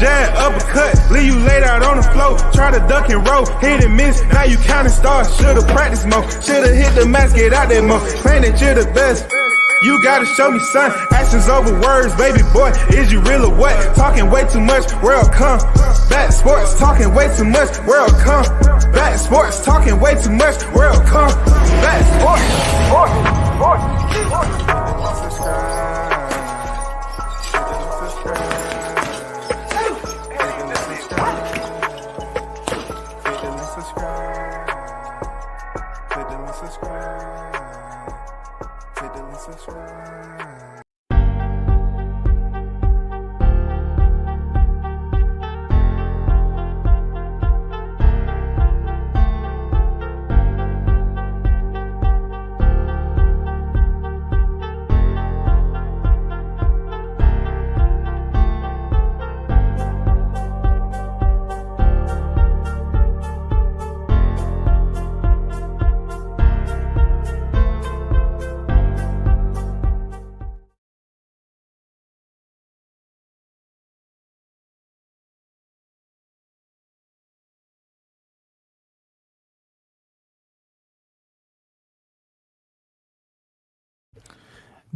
jab, uppercut, leave you laid out on the floor. Try to duck and roll, hit and miss, now you counting stars. Should've practiced more, should've hit the mask, get out there more. Claim that you're the best. You gotta show me, son. Actions over words, baby boy. Is you real or what? Talking way too much, world come. Back sports, talking way too much, world come. Back sports, talking way too much, world come. Back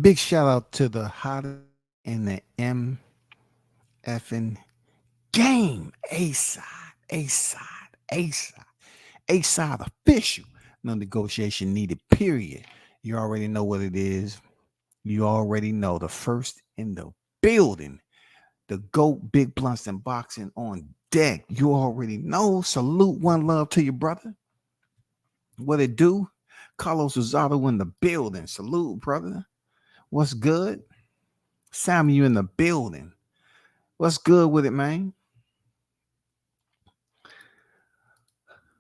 Big shout out to the hottest in the MFN game. A-side official. No negotiation needed, period. You already know what it is. You already know the first in the building. The GOAT, Big Blunts and Boxing on deck. You already know. Salute, one love to your brother. What it do? Carlos Rosado in the building. Salute, brother. What's good? Sam, you in the building. What's good with it, man?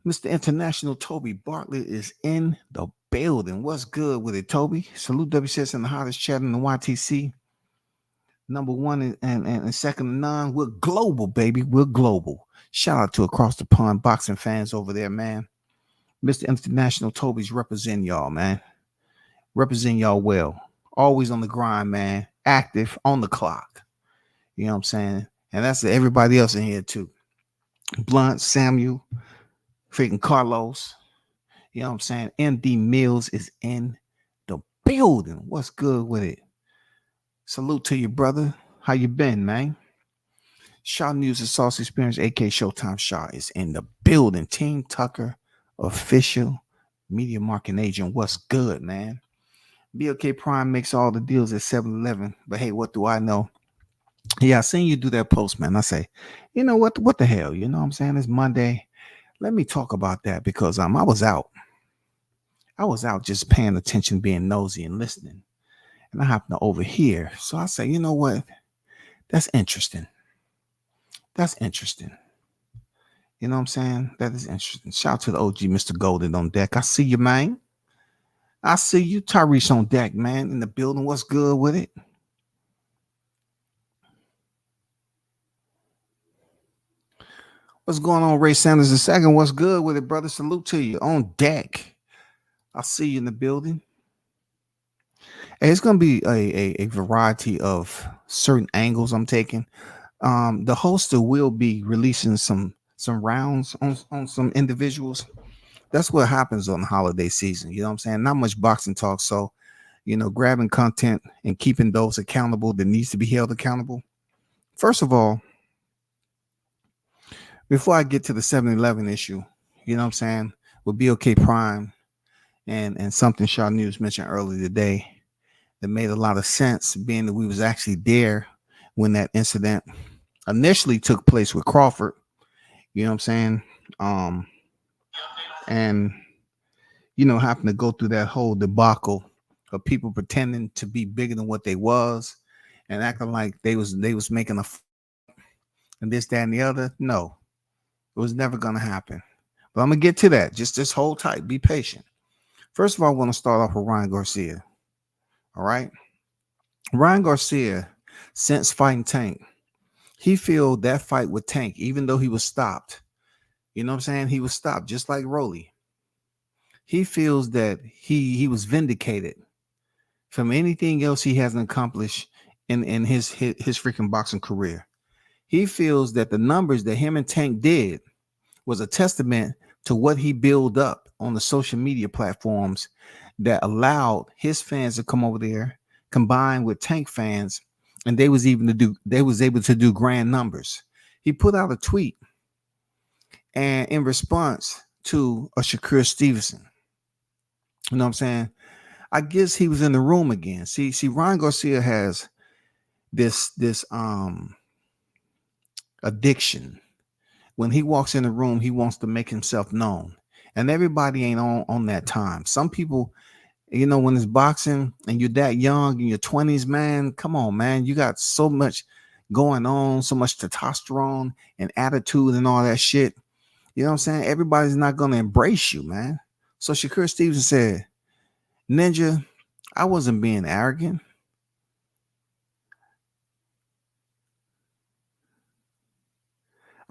Mr. International Toby Bartlett is in the building. What's good with it, Toby? Salute WCS in the hottest chat in the YTC. Number one and second to none. We're global, baby. We're global. Shout out to across the pond boxing fans over there, man. Mr. International Toby's representing y'all, man. Representing y'all well. Always on the grind, man. Active on the clock. You know what I'm saying? And that's everybody else in here too. Blunt, Samuel, freaking Carlos. You know what I'm saying? MD Mills is in the building. What's good with it? Salute to you, brother. How you been, man? Shaw News and Sauce Experience, aka Showtime Shaw, is in the building. Team Tucker, official media marketing agent. What's good, man? BLK Prime makes all the deals at 7-Eleven. But hey, what do I know? Yeah, I seen you do that post, man. I say, you know what the hell? You know what I'm saying? It's Monday. Let me talk about that because I was out. I was out just paying attention, being nosy and listening. And I happened to overhear. So I say, you know what? That's interesting. That's interesting. You know what I'm saying? That is interesting. Shout out to the OG Mr. Golden on deck. I see you, man. I see you. Tyrese on deck, man, in the building. What's good with it? What's going on, Ray Sanders II? What's good with it, brother? Salute to you on deck. I see you in the building. Hey, it's going to be a variety of certain angles I'm taking. The hoster will be releasing some rounds on some individuals. That's what happens on the holiday season. You know what I'm saying? Not much boxing talk. So, you know, grabbing content and keeping those accountable that needs to be held accountable. First of all, before I get to the 7-Eleven issue, you know what I'm saying, with BOK Prime and something Shaw News mentioned earlier today that made a lot of sense, being that we was actually there when that incident initially took place with Crawford. You know what I'm saying? And, you know, happened to go through that whole debacle of people pretending to be bigger than what they was and acting like they was making a and this, that, and the other. No, it was never going to happen. But I'm going to get to that. Just hold tight. Be patient. First of all, I want to start off with Ryan Garcia. All right. Ryan Garcia, since fighting Tank, he feel that fight with Tank, even though he was stopped, you know what I'm saying? He was stopped just like Rolly. He feels that he was vindicated from anything else he hasn't accomplished in his freaking boxing career. He feels that the numbers that him and Tank did was a testament to what he built up on the social media platforms that allowed his fans to come over there, combined with Tank fans, and they was able to do grand numbers. He put out a tweet, and in response to a Shakur Stevenson, you know what I'm saying? I guess he was in the room again. See, Ryan Garcia has this addiction. When he walks in the room, he wants to make himself known. And everybody ain't on that time. Some people, when it's boxing and you're that young in your 20s, man, come on, man. You got so much going on, so much testosterone and attitude and all that shit. You know what I'm saying? Everybody's not going to embrace you, man. So Shakur Stevenson said, Ninja, I wasn't being arrogant.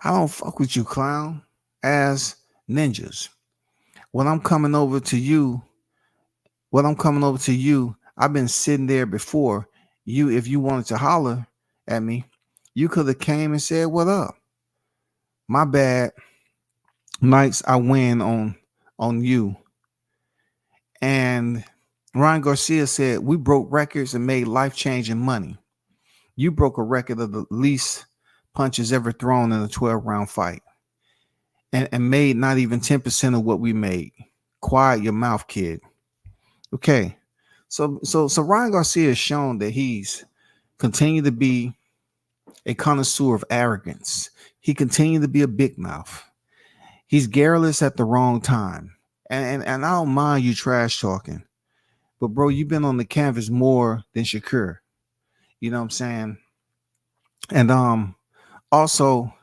I don't fuck with you, clown, as ninjas. When I'm coming over to you, I've been sitting there before. If you wanted to holler at me, you could have came and said, what up? My bad. Nights I win on you. And Ryan Garcia said, we broke records and made life-changing money. You broke a record of the least punches ever thrown in a 12-round fight. And made not even 10% of what we made. Quiet your mouth, kid. Okay. So Ryan Garcia has shown that he's continued to be a connoisseur of arrogance. He continued to be a big mouth. He's garrulous at the wrong time. And I don't mind you trash talking. But bro, you've been on the canvas more than Shakur. You know what I'm saying? And also,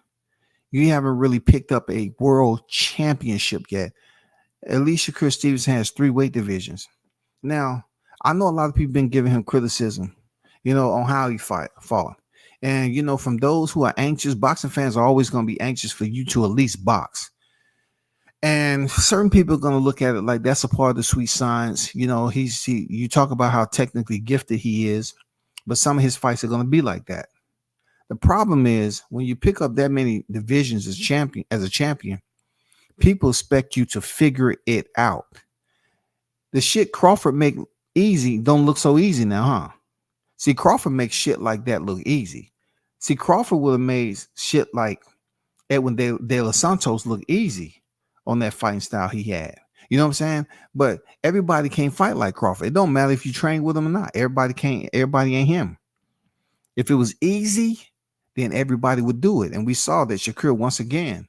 you haven't really picked up a world championship yet. At least Shakur Stevenson has 3 weight divisions. Now, I know a lot of people been giving him criticism, on how he fought. And, from those who are anxious, boxing fans are always going to be anxious for you to at least box. And certain people are going to look at it like that's a part of the sweet science. You talk about how technically gifted he is, but some of his fights are going to be like that. The problem is when you pick up that many divisions as a champion, people expect you to figure it out. The shit Crawford make easy don't look so easy now, huh? See, Crawford makes shit like that look easy. See, Crawford would have made shit like Edwin De Los Santos look easy on that fighting style he had. You know what I'm saying? But everybody can't fight like Crawford. It don't matter if you train with him or not. Everybody ain't him. If it was easy, then everybody would do it. And we saw that Shakur once again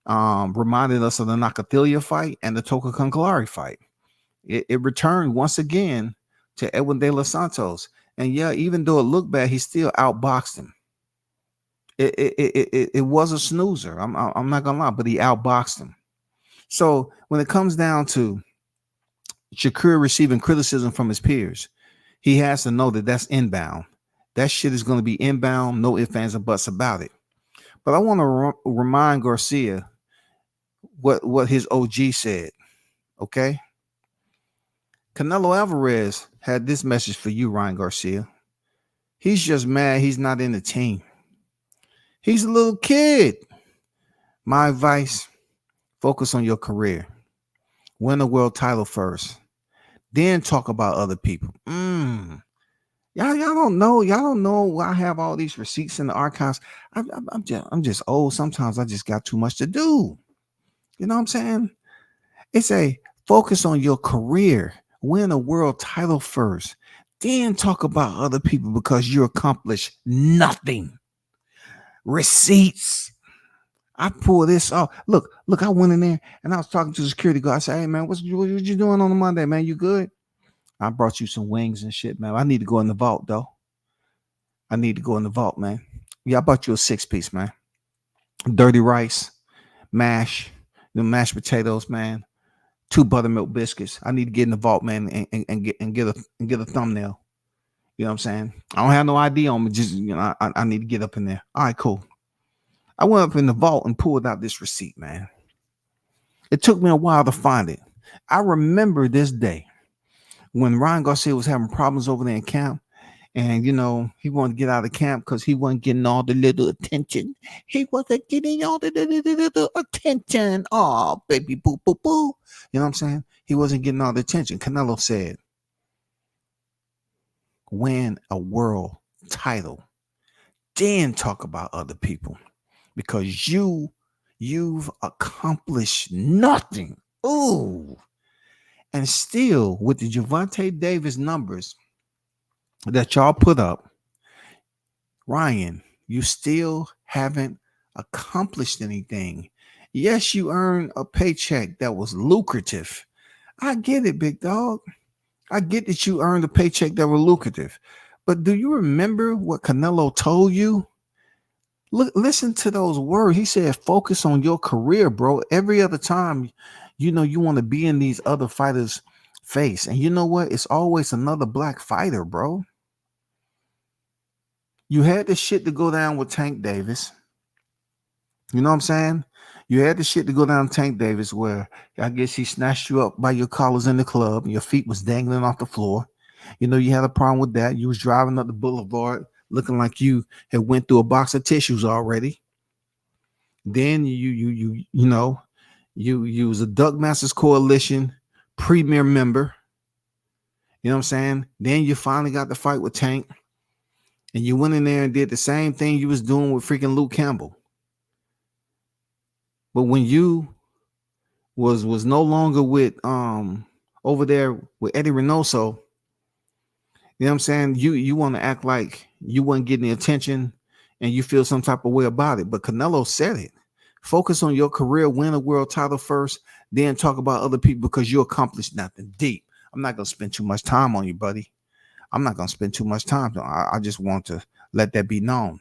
reminded us of the Nakathila fight and the Toka Kunkalari fight. It returned once again to Edwin De Los Santos. And yeah, even though it looked bad, he still outboxed him. It was a snoozer. I'm not gonna lie, but he outboxed him. So when it comes down to Shakur receiving criticism from his peers, he has to know that that's inbound. That shit is going to be inbound, no ifs, ands, and buts about it. But I want to remind Garcia what his OG said, okay? Canelo Alvarez had this message for you, Ryan Garcia. He's just mad he's not in the team. He's a little kid. My advice, focus on your career. Win a world title first. Then talk about other people. Y'all don't know. I have all these receipts in the archives. I'm just old. Sometimes I just got too much to do. You know what I'm saying? It's a focus on your career. Win a world title first. Then talk about other people because you accomplished nothing. Receipts. I pull this off. Look, I went in there and I was talking to the security guard. I said, hey, man, what you doing on a Monday, man? You good? I brought you some wings and shit, man. I need to go in the vault, though. I need to go in the vault, man. Yeah, I bought you a 6-piece, man. Dirty rice, mash, the mashed potatoes, man. 2 buttermilk biscuits. I need to get in the vault, man, and get a thumbnail. You know what I'm saying? I don't have no ID on me. Just I need to get up in there. All right, cool. I went up in the vault and pulled out this receipt, man. It took me a while to find it. I remember this day when Ryan Garcia was having problems over there in camp, And he wanted to get out of camp because he wasn't getting all the little attention. He wasn't getting all the little attention. Oh, baby, boo, boo, boo. You know what I'm saying? He wasn't getting all the attention. Canelo said, win a world title, then talk about other people, because you've accomplished nothing. Ooh. And still, with the Gervonta Davis numbers that y'all put up, Ryan, you still haven't accomplished anything. Yes, you earned a paycheck that was lucrative. I get it, big dog. I get that you earned a paycheck that was lucrative. But do you remember what Canelo told you? Look, listen to those words. He said, focus on your career, bro. Every other time, you want to be in these other fighters' face. And you know what? It's always another black fighter, bro. You had the shit to go down with Tank Davis. You know what I'm saying? You had the shit to go down with Tank Davis, where I guess he snatched you up by your collars in the club and your feet was dangling off the floor. You had a problem with that. You was driving up the boulevard looking like you had went through a box of tissues already. Then you was a Duck Masters Coalition premier member. You know what I'm saying? Then you finally got the fight with Tank. And you went in there and did the same thing you was doing with freaking Luke Campbell. But when you was no longer with over there with Eddie Reynoso, you know what I'm saying? You want to act like you wasn't getting the attention and you feel some type of way about it. But Canelo said it. Focus on your career, win a world title first, then talk about other people, because you accomplished nothing. Deep. I'm not gonna spend too much time on you, buddy. I'm not going to spend too much time. I just want to let that be known.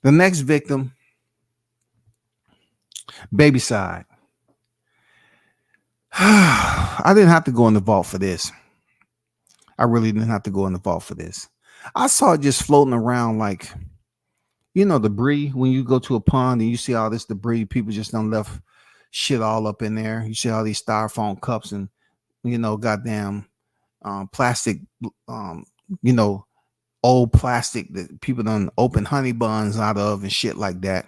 The next victim, Baby Side. I didn't have to go in the vault for this. I really didn't have to go in the vault for this. I saw it just floating around like, debris. When you go to a pond and you see all this debris, people just done left shit all up in there. You see all these styrofoam cups and, goddamn plastic, old plastic that people done open honey buns out of and shit like that.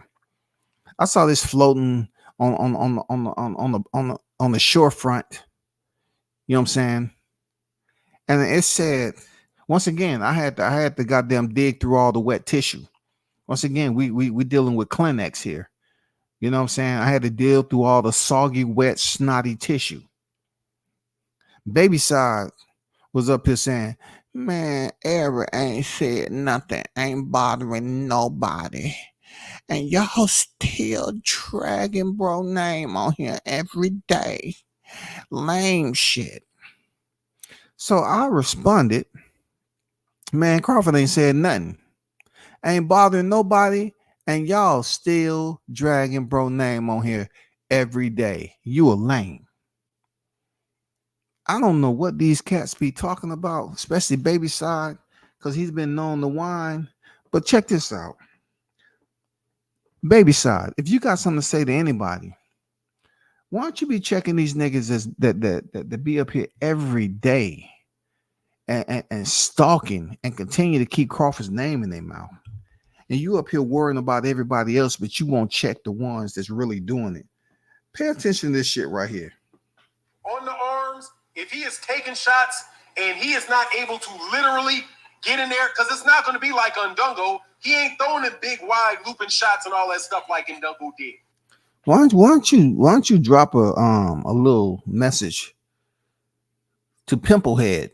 I saw this floating on the shorefront. You know what I'm saying? And it said, once again, I had to goddamn dig through all the wet tissue. Once again, we dealing with Kleenex here. You know what I'm saying? I had to deal through all the soggy, wet, snotty tissue. Baby Side was up here saying, man, Eric ain't said nothing, ain't bothering nobody. And y'all still dragging bro name on here every day. Lame shit. So I responded, man, Crawford ain't said nothing. Ain't bothering nobody. And y'all still dragging bro name on here every day. You a lame. I don't know what these cats be talking about, especially Baby Side, because he's been known to whine. But check this out. Baby Side, if you got something to say to anybody, why don't you be checking these niggas that be up here every day and stalking and continue to keep Crawford's name in their mouth? And you up here worrying about everybody else, but you won't check the ones that's really doing it. Pay attention to this shit right here. On the arms, if he is taking shots and he is not able to literally get in there, because it's not going to be like Ndungo. He ain't throwing them big, wide, looping shots and all that stuff like Ndungo did. Why don't you drop a little message to Pimplehead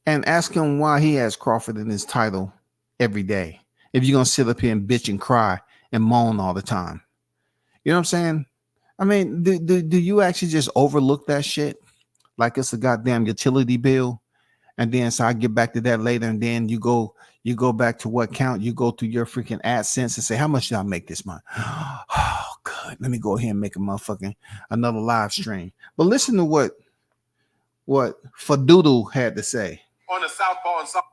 and ask him why he has Crawford in his title every day, if you're gonna sit up here and bitch and cry and moan all the time? You know what I'm saying? I mean, do you actually just overlook that shit like it's a goddamn utility bill? And then so I get back to that later, and then you go back to what count. You go through your freaking AdSense and say, how much did I make this month? Oh, good. Let me go ahead and make another live stream. But listen to what Fadoodle had to say. On the southpaw and south,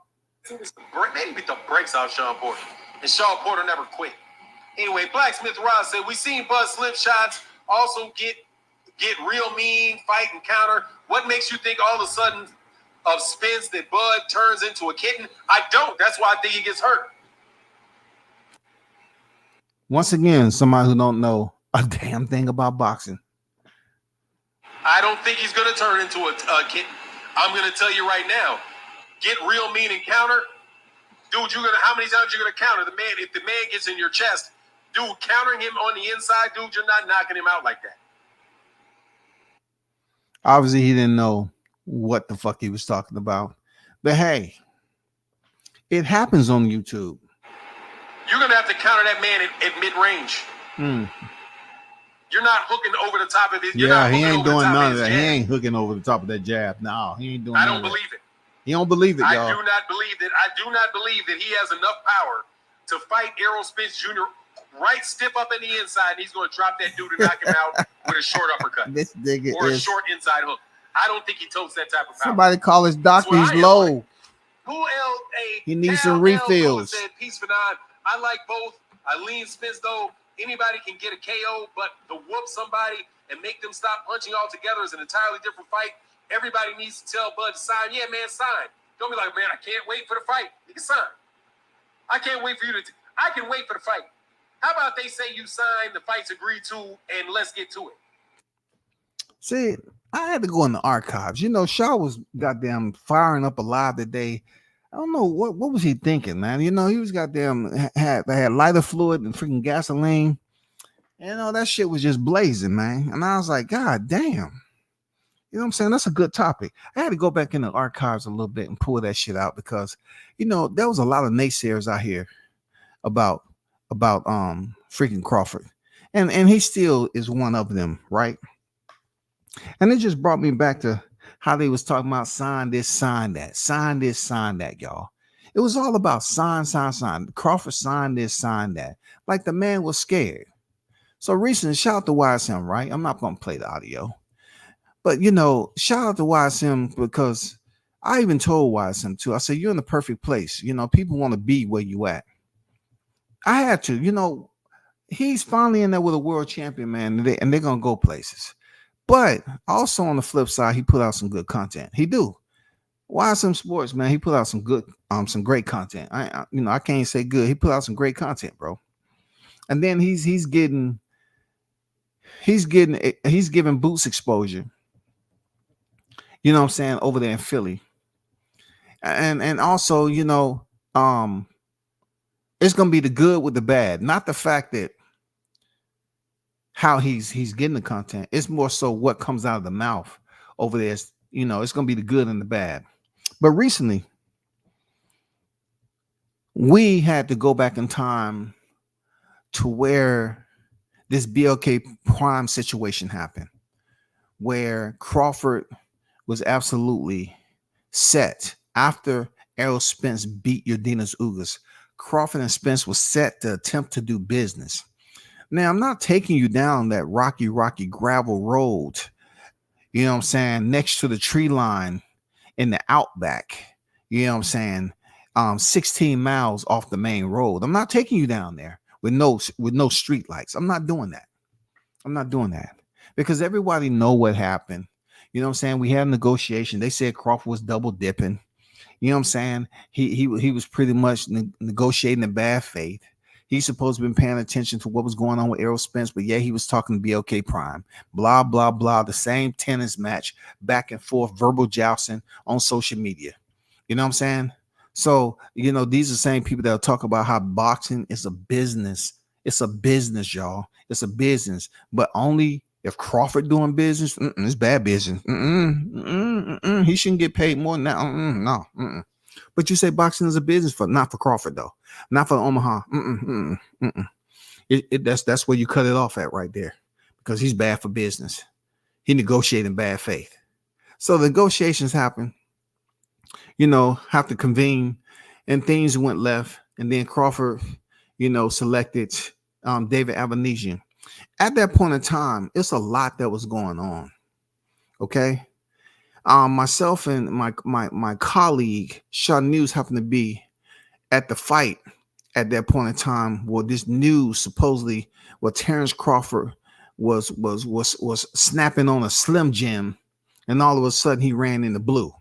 maybe beat the brakes out Sean Porter. And Sean Porter never quit. Anyway, Blacksmith Rod said, we seen Buzz slip shots, also get real mean, fight and counter. What makes you think all of a sudden of Spence that Bud turns into a kitten? I don't. That's why I think he gets hurt. Once again, somebody who don't know a damn thing about boxing. I don't think he's going to turn into a kitten. I'm going to tell you right now. Get real mean and counter. Dude, how many times you're going to counter the man? If the man gets in your chest, dude, countering him on the inside, dude, you're not knocking him out like that. Obviously, he didn't know what the fuck he was talking about. But hey, it happens on YouTube. You're going to have to counter that man at mid-range. You're not hooking over the top of it. He ain't doing none of that. He ain't hooking over the top of that jab. No, he ain't doing I don't believe it. He don't believe it, y'all. I do not believe that he has enough power to fight Errol Spence Jr. right stiff up in the inside, and he's going to drop that dude and knock him out with a short uppercut. This nigga or a short inside hook. I don't think he totes that type of power. Somebody call his doctor. He's low. He needs some refills. Said, peace for nine. I like both. I lean Spence, though. Anybody can get a KO, but to whoop somebody and make them stop punching altogether is an entirely different fight. Everybody needs to tell Bud to sign. Yeah, man, sign. Don't be like, man, I can't wait for the fight. You can sign. I can't wait for you to. I can wait for the fight. How about they say you sign, the fight's agreed to, and let's get to it? See, I had to go in the archives. You know, Shaw was goddamn firing up alive today. I don't know what was he thinking, man. You know, he was goddamn had lighter fluid and freaking gasoline. You know, that shit was just blazing, man. And I was like, God damn. You know what I'm saying? That's a good topic. I had to go back in the archives a little bit and pull that shit out because, you know, there was a lot of naysayers out here about freaking Crawford. And he still is one of them, right? And it just brought me back to how they was talking about sign this, sign that, sign this, sign that, y'all. It was all about sign. Crawford signed this, sign that. Like the man was scared. So recently, shout out to YSM, right? I'm not going to play the audio. But, you know, shout out to YSM because I even told YSM too. I said, you're in the perfect place. You know, people want to be where you at. I had to, you know, he's finally in there with a world champion, man, and they're going to go places. But also on the flip side, he put out some good content. He do. YSM Sports, man, he put out some good, some great content. I can't say good. He put out some great content, bro. And then he's giving Boots exposure. You know what I'm saying, over there in Philly. And also, you know, it's gonna be the good with the bad, not the fact that how he's getting the content. It's more so what comes out of the mouth over there. You know, it's gonna be the good and the bad. But recently, we had to go back in time to where this BLK Prime situation happened, where Crawford was absolutely set after Errol Spence beat Yordenis Ugas. Crawford and Spence was set to attempt to do business. Now, I'm not taking you down that rocky gravel road, you know what I'm saying, next to the tree line in the outback, you know what I'm saying, 16 miles off the main road. I'm not taking you down there with no street lights. I'm not doing that because everybody know what happened. You know what I'm saying? We had a negotiation. They said Crawford was double dipping. You know what I'm saying? He was pretty much negotiating in bad faith. He's supposed to have been paying attention to what was going on with Errol Spence, but yeah, he was talking to BLK Prime. Blah, blah, blah. The same tennis match, back and forth, verbal jousting on social media. You know what I'm saying? So, you know, these are the same people that'll talk about how boxing is a business. It's a business, y'all. It's a business, but only if Crawford doing business, it's bad business. He shouldn't get paid more than that. No. But you say boxing is a business not for Crawford though, not for Omaha. That's where you cut it off at right there, because he's bad for business. He negotiated in bad faith. So the negotiations happen, you know, have to convene, and things went left. And then Crawford, you know, selected David Avanesian. At that point in time, it's a lot that was going on. Okay. Myself and my colleague Shaw News happened to be at the fight at that point in time where this news supposedly where Terrence Crawford was snapping on a Slim Jim, and all of a sudden he ran into blue.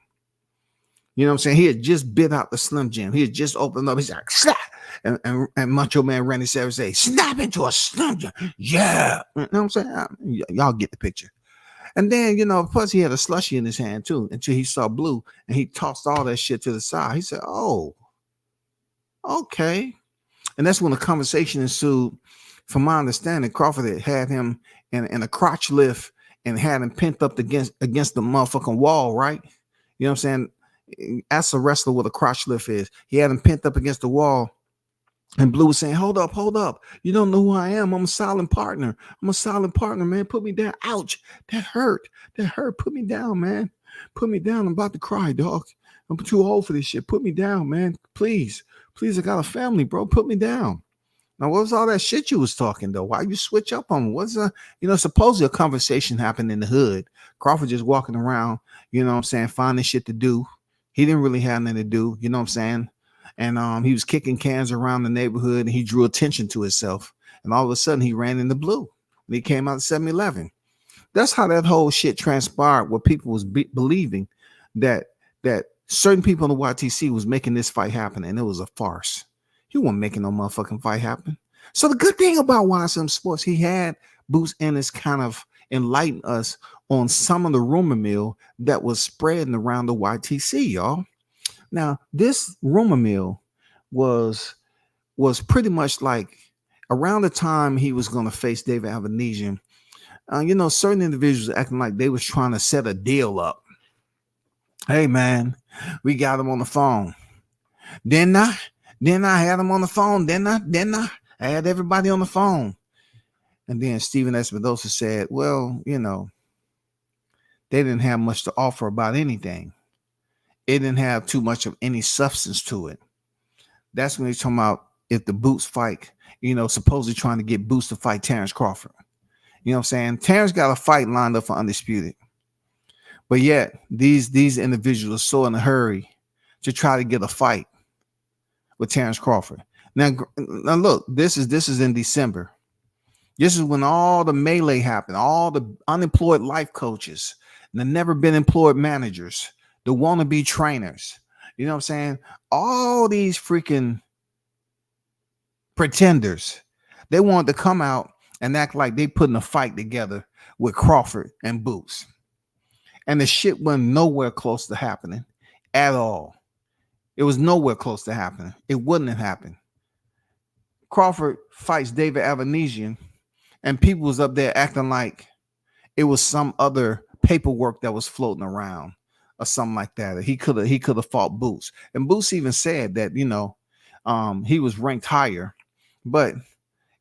You know what I'm saying? He had just bit out the Slim Jim. He had just opened up. He's like, snap. And Macho Man Randy Savage say, snap into a Slim Jim. Yeah. You know what I'm saying? Y'all get the picture. And then, plus he had a slushie in his hand too, until he saw blue and he tossed all that shit to the side. He said, oh, okay. And that's when the conversation ensued. From my understanding, Crawford had him in a crotch lift and had him pinned up against the motherfucking wall, right? You know what I'm saying? Ask a wrestler what a crotch lift is. He had him pinned up against the wall. And Blue was saying, hold up. You don't know who I am. I'm a silent partner. Man. Put me down. Ouch. That hurt. Put me down, man. Put me down. I'm about to cry, dog. I'm too old for this shit. Put me down, man. Please, I got a family, bro. Put me down. Now, what was all that shit you was talking, though? Why you switch up on me? What's supposedly a conversation happened in the hood. Crawford just walking around, you know what I'm saying, finding shit to do. He didn't really have nothing to do, you know what I'm saying? And he was kicking cans around the neighborhood and he drew attention to himself. And all of a sudden he ran into Blue and he came out of 7-Eleven. That's how that whole shit transpired, where people was believing that certain people in the YTC was making this fight happen, and it was a farce. He wasn't making no motherfucking fight happen. So the good thing about YSM Sports, he had Boots Ennis kind of enlighten us on some of the rumor mill that was spreading around the YTC, y'all. Now, this rumor mill was pretty much like around the time he was going to face David Avanesian. Certain individuals acting like they was trying to set a deal up. Hey, man, we got him on the phone. Then I had him on the phone. Then I had everybody on the phone. And then Steven Espinosa said, well, they didn't have much to offer about anything. It didn't have too much of any substance to it. That's when he's talking about if the Boots fight, supposedly trying to get Boots to fight Terrence Crawford. You know what I'm saying? Terrence got a fight lined up for Undisputed. But yet, these individuals are so in a hurry to try to get a fight with Terrence Crawford. Now look, this is in December. This is when all the melee happened, all the unemployed life coaches, the never been employed managers, the wannabe trainers. You know what I'm saying? All these freaking pretenders, they wanted to come out and act like they putting a fight together with Crawford and Boots. And the shit went nowhere close to happening at all. It was nowhere close to happening. It wouldn't have happened. Crawford fights David Avanesian, and people was up there acting like it was some other paperwork that was floating around or something like that. He could have fought Boots. And Boots even said that, he was ranked higher. But,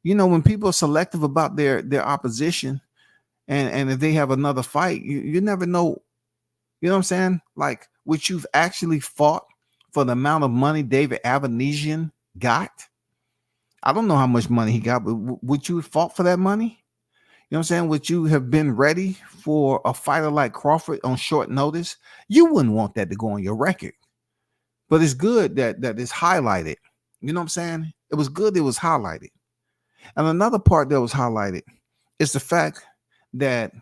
when people are selective about their opposition, and if they have another fight, you never know. You know what I'm saying? Like, what you've actually fought for the amount of money David Avanesian got. I don't know how much money he got, but would you have fought for that money? You know what I'm saying? Would you have been ready for a fighter like Crawford on short notice? You wouldn't want that to go on your record. But it's good that it's highlighted. You know what I'm saying? It was good it was highlighted. And another part that was highlighted is the fact that,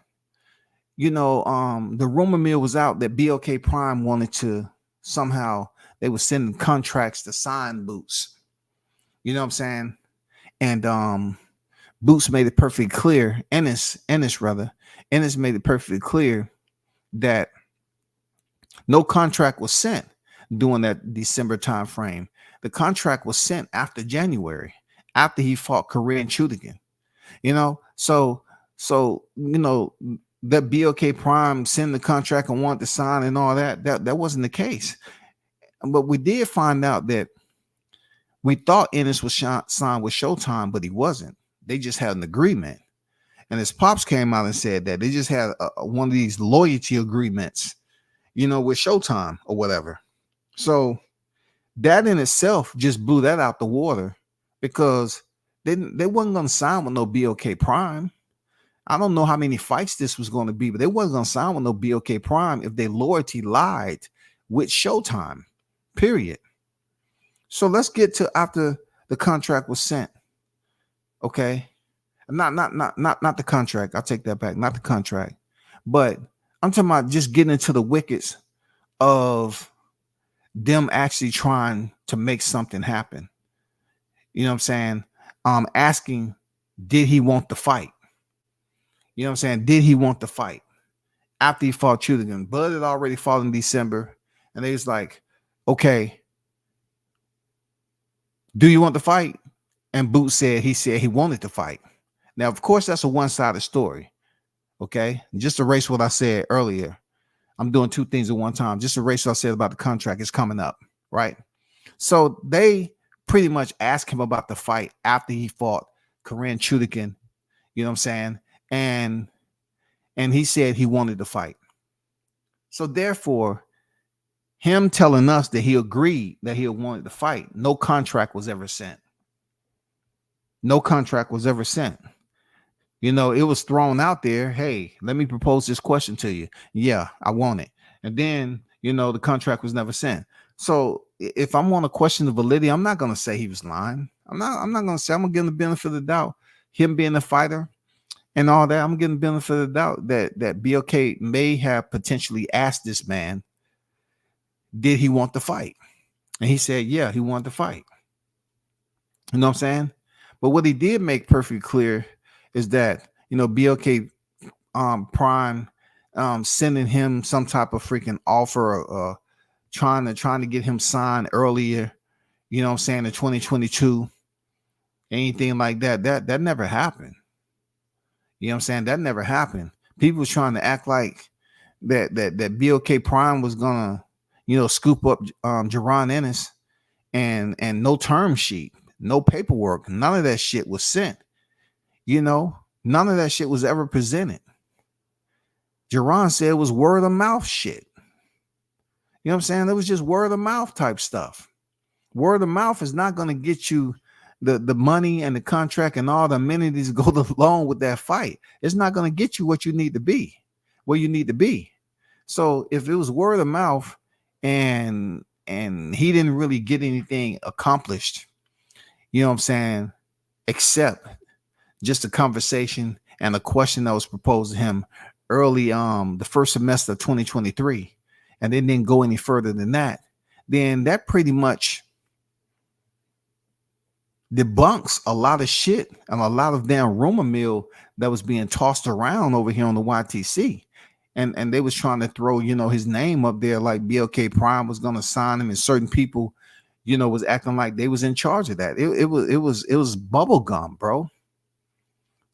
the rumor mill was out that BLK Prime wanted to somehow, they were sending contracts to sign Boots. You know what I'm saying? And Boots made it perfectly clear, Ennis made it perfectly clear that no contract was sent during that December time frame. The contract was sent after January, after he fought Korean Chudigan. So that BLK Prime sent the contract and wanted to sign and all that wasn't the case. But we did find out that we thought Ennis was signed with Showtime, but he wasn't. They just had an agreement. And his pops came out and said that they just had one of these loyalty agreements, with Showtime or whatever. So that in itself just blew that out the water, because they wasn't going to sign with no BLK Prime. I don't know how many fights this was going to be, but they wasn't going to sign with no BLK Prime if their loyalty lied with Showtime, period. So let's get to after the contract was sent. Okay. Not the contract. I'll take that back. Not the contract. But I'm talking about just getting into the wickets of them actually trying to make something happen. You know what I'm saying? Asking, did he want the fight? You know what I'm saying? Did he want the fight? After he fought Chudigan, Bud had already fought in December, and they was like, okay, do you want the fight? And Boots said he wanted to fight. Now, of course, that's a one-sided story. Okay, just erase what I said earlier. I'm doing two things at one time. Just erase what I said about the contract. It's coming up, right? So they pretty much asked him about the fight after he fought Korean Chudikin. You know what I'm saying? And he said he wanted to fight. So therefore, him telling us that he agreed that he wanted to fight, no contract was ever sent. No contract was ever sent. You know, it was thrown out there. Hey, let me propose this question to you. Yeah, I want it. And then, you know, the contract was never sent. So if I'm on a question of validity, I'm not going to say he was lying. I'm not going to say, I'm going to give him the benefit of the doubt. Him being a fighter and all that, I'm getting the benefit of the doubt that BLK may have potentially asked this man, did he want to fight? And he said, yeah, he wanted to fight. You know what I'm saying? But what he did make perfectly clear is that, you know, BLK Prime sending him some type of freaking offer, trying to get him signed earlier, you know what I'm saying, in 2022, anything like that never happened. You know what I'm saying? That never happened. People was trying to act like that BLK Prime was gonna, you know, scoop up Jaron Ennis and no term sheet, no paperwork, none of that shit was sent. You know, none of that shit was ever presented. Jaron said it was word of mouth shit. You know what I'm saying? It was just word of mouth type stuff. Word of mouth is not going to get you the money and the contract and all the amenities go along with that fight. It's not going to get you what you need to be, where you need to be. So if it was word of mouth and he didn't really get anything accomplished, you know what I'm saying, except just a conversation and a question that was proposed to him early the first semester of 2023, and it didn't go any further than that, then that pretty much debunks a lot of shit and a lot of damn rumor mill that was being tossed around over here on the YTC. And they was trying to throw, you know, his name up there like BLK Prime was going to sign him, and certain people, you know, was acting like they was in charge of that. It was bubble gum, bro.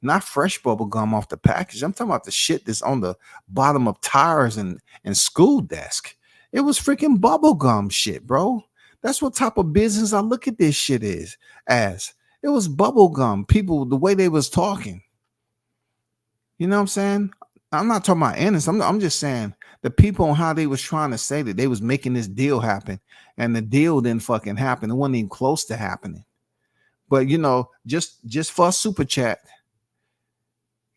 Not fresh bubble gum off the package. I'm talking about the shit that's on the bottom of tires and school desk. It was freaking bubble gum shit, bro. That's what type of business I look at this shit as. It was bubble gum. People, the way they was talking. You know what I'm saying? I'm not talking about Ennis. I'm just saying the people on how they was trying to say that they was making this deal happen, and the deal didn't fucking happen. It wasn't even close to happening. But you know, just for a super chat,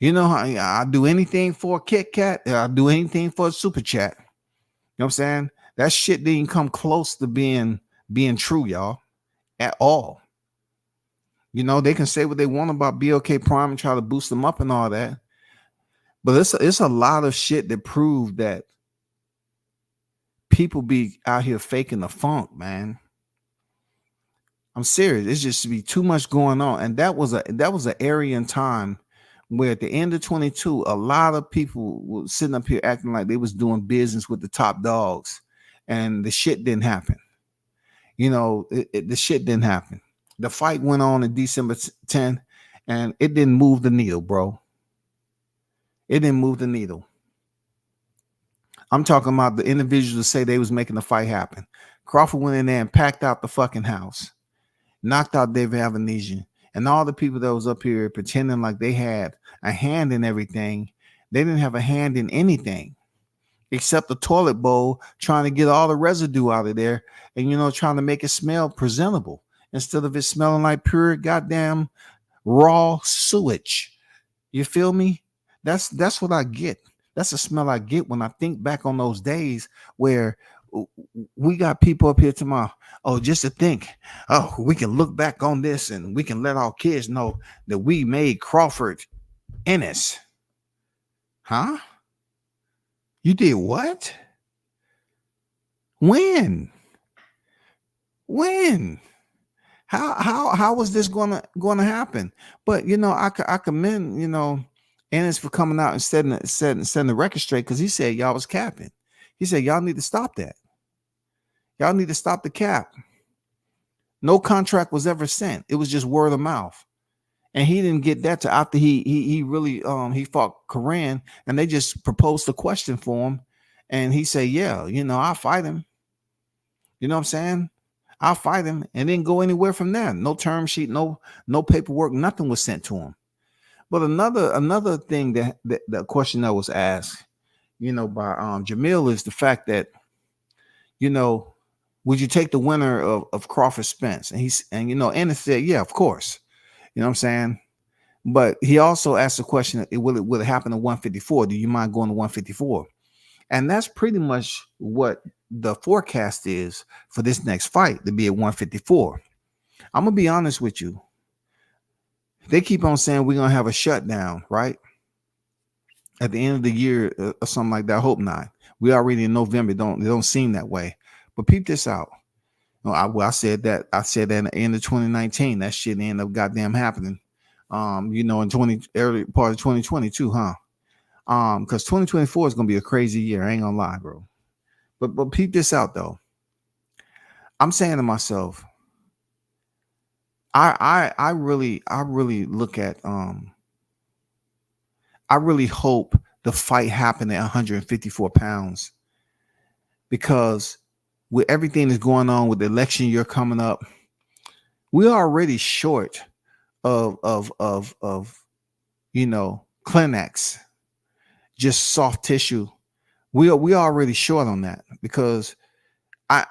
you know, I'll do anything for a Kit Kat. I'll do anything for a super chat. You know what I'm saying? That shit didn't come close to being true, y'all, at all. You know, they can say what they want about BLK Prime and try to boost them up and all that. But it's a lot of shit that proved that people be out here faking the funk, man. I'm serious. It's just be too much going on. And that was an area in time where at the end of 22, a lot of people were sitting up here acting like they was doing business with the top dogs, and the shit didn't happen. You know, the shit didn't happen. The fight went on in December 10, and it didn't move the needle, bro. It didn't move the needle. I'm talking about the individuals that say they was making the fight happen. Crawford went in there and packed out the fucking house, knocked out David Avanesian, and all the people that was up here pretending like they had a hand in everything. They didn't have a hand in anything except the toilet bowl, trying to get all the residue out of there and, you know, trying to make it smell presentable instead of it smelling like pure goddamn raw sewage. You feel me? That's what I get. That's the smell I get when I think back on those days where we got people up here tomorrow. Oh, just to think, oh, we can look back on this and we can let our kids know that we made Crawford Ennis. Huh? You did what? When? When? How was this gonna happen? But I commend Ennis for coming out and setting the record straight, because he said y'all was capping. He said y'all need to stop that. Y'all need to stop the cap. No contract was ever sent. It was just word of mouth. And he didn't get that till after he really he fought Koran, and they just proposed a question for him, and he said, yeah, I'll fight him. You know what I'm saying? I'll fight him, and didn't go anywhere from there. No term sheet, no paperwork, nothing was sent to him. But another thing that the question that was asked, by Jamil, is the fact that, would you take the winner of Crawford Spence? And Ennis said, yeah, of course. You know what I'm saying? But he also asked the question, will it happen at 154? Do you mind going to 154? And that's pretty much what the forecast is for this next fight, to be at 154. I'm going to be honest with you. They keep on saying we're going to have a shutdown, right? At the end of the year or something like that. I hope not. We already in November. It don't seem that way. But peep this out. I said that at the end of 2019. That shit ended up goddamn happening. In early part of 2022, huh? Because 2024 is gonna be a crazy year. I ain't gonna lie, bro. But peep this out though. I'm saying to myself, I really look at I really hope the fight happened at 154 pounds, because with everything that's going on with the election year coming up, we're already short of clinics, just soft tissue. We already short on that, because I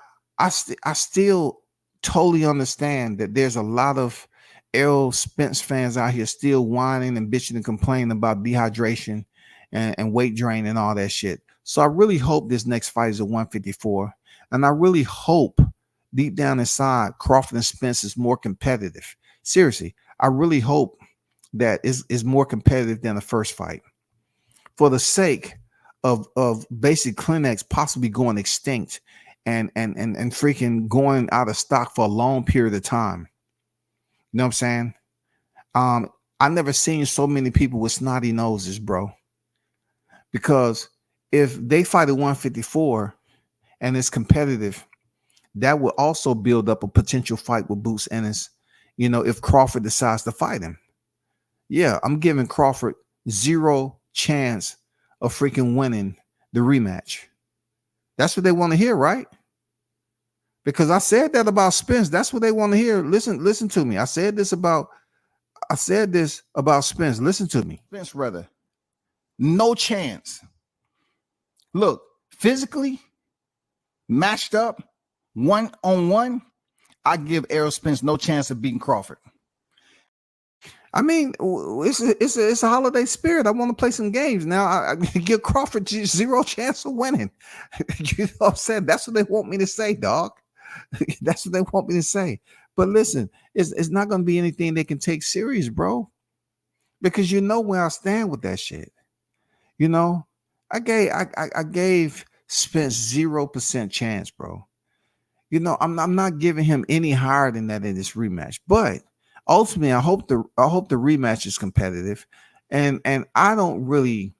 still totally understand that there's a lot of Errol Spence fans out here still whining and bitching and complaining about dehydration and weight drain and all that shit. So I really hope this next fight is a 154. And I really hope deep down inside Crawford and Spence is more competitive. Seriously, I really hope that is more competitive than the first fight, for the sake of basic clinics possibly going extinct and freaking going out of stock for a long period of time. You know what I'm saying? I never seen so many people with snotty noses, bro. Because if they fight at 154 and it's competitive, that will also build up a potential fight with Boots Ennis, if Crawford decides to fight him. Yeah, I'm giving Crawford zero chance of freaking winning the rematch. That's what they want to hear, right? Because I said that about Spence. That's what they want to hear. Listen to me. I said this about Spence. Listen to me. Spence, rather. No chance. Look, physically matched up, 1-on-1, I give Errol Spence no chance of beating Crawford. I mean, it's a holiday spirit. I want to play some games. Now I give Crawford zero chance of winning. You know what I'm saying? That's what they want me to say, dog. That's what they want me to say. But listen, it's not going to be anything they can take serious, bro. Because you know where I stand with that shit. I gave Spence 0% chance, bro. I'm not giving him any higher than that in this rematch. But ultimately, I hope the rematch is competitive. And I'm not really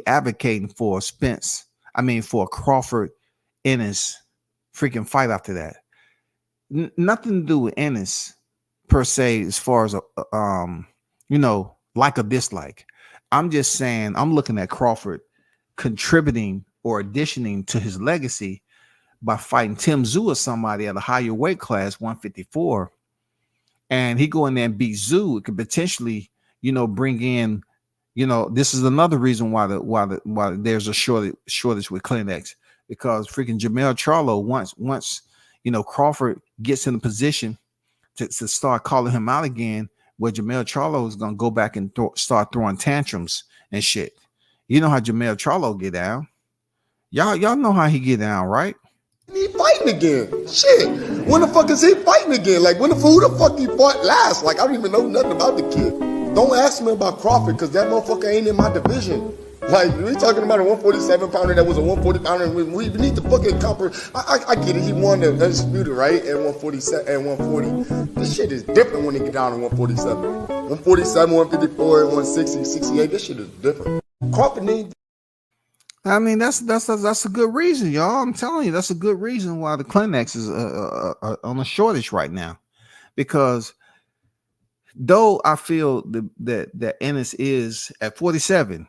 advocating for for a Crawford Ennis freaking fight after that. Nothing to do with Ennis per se, as far as like or dislike. I'm just saying I'm looking at Crawford contributing or additioning to his legacy by fighting Tim Tszyu or somebody at a higher weight class, 154, and he go in there and beat Tszyu. It could potentially, bring in, this is another reason why there's a shortage with clinics, because freaking Jermell Charlo once Crawford gets in a position to start calling him out again, where Jermell Charlo is gonna go back and start throwing tantrums and shit. You know how Jermell Charlo get down. Y'all know how he get down, right? He fighting again. Shit. When the fuck is he fighting again? Like, who the fuck he fought last? Like, I don't even know nothing about the kid. Don't ask me about Crawford, because that motherfucker ain't in my division. Like, we talking about a 147 pounder that was a 140 pounder. We need to fucking I get it. He won the undisputed, right? At 147 and 140. This shit is different when they get down to 147. 147, 154, 160, 68. This shit is different. Crawford needs. I mean, that's a good reason, y'all. I'm telling you, that's a good reason why the Clinex is on a shortage right now. Because though I feel that Ennis is at 47,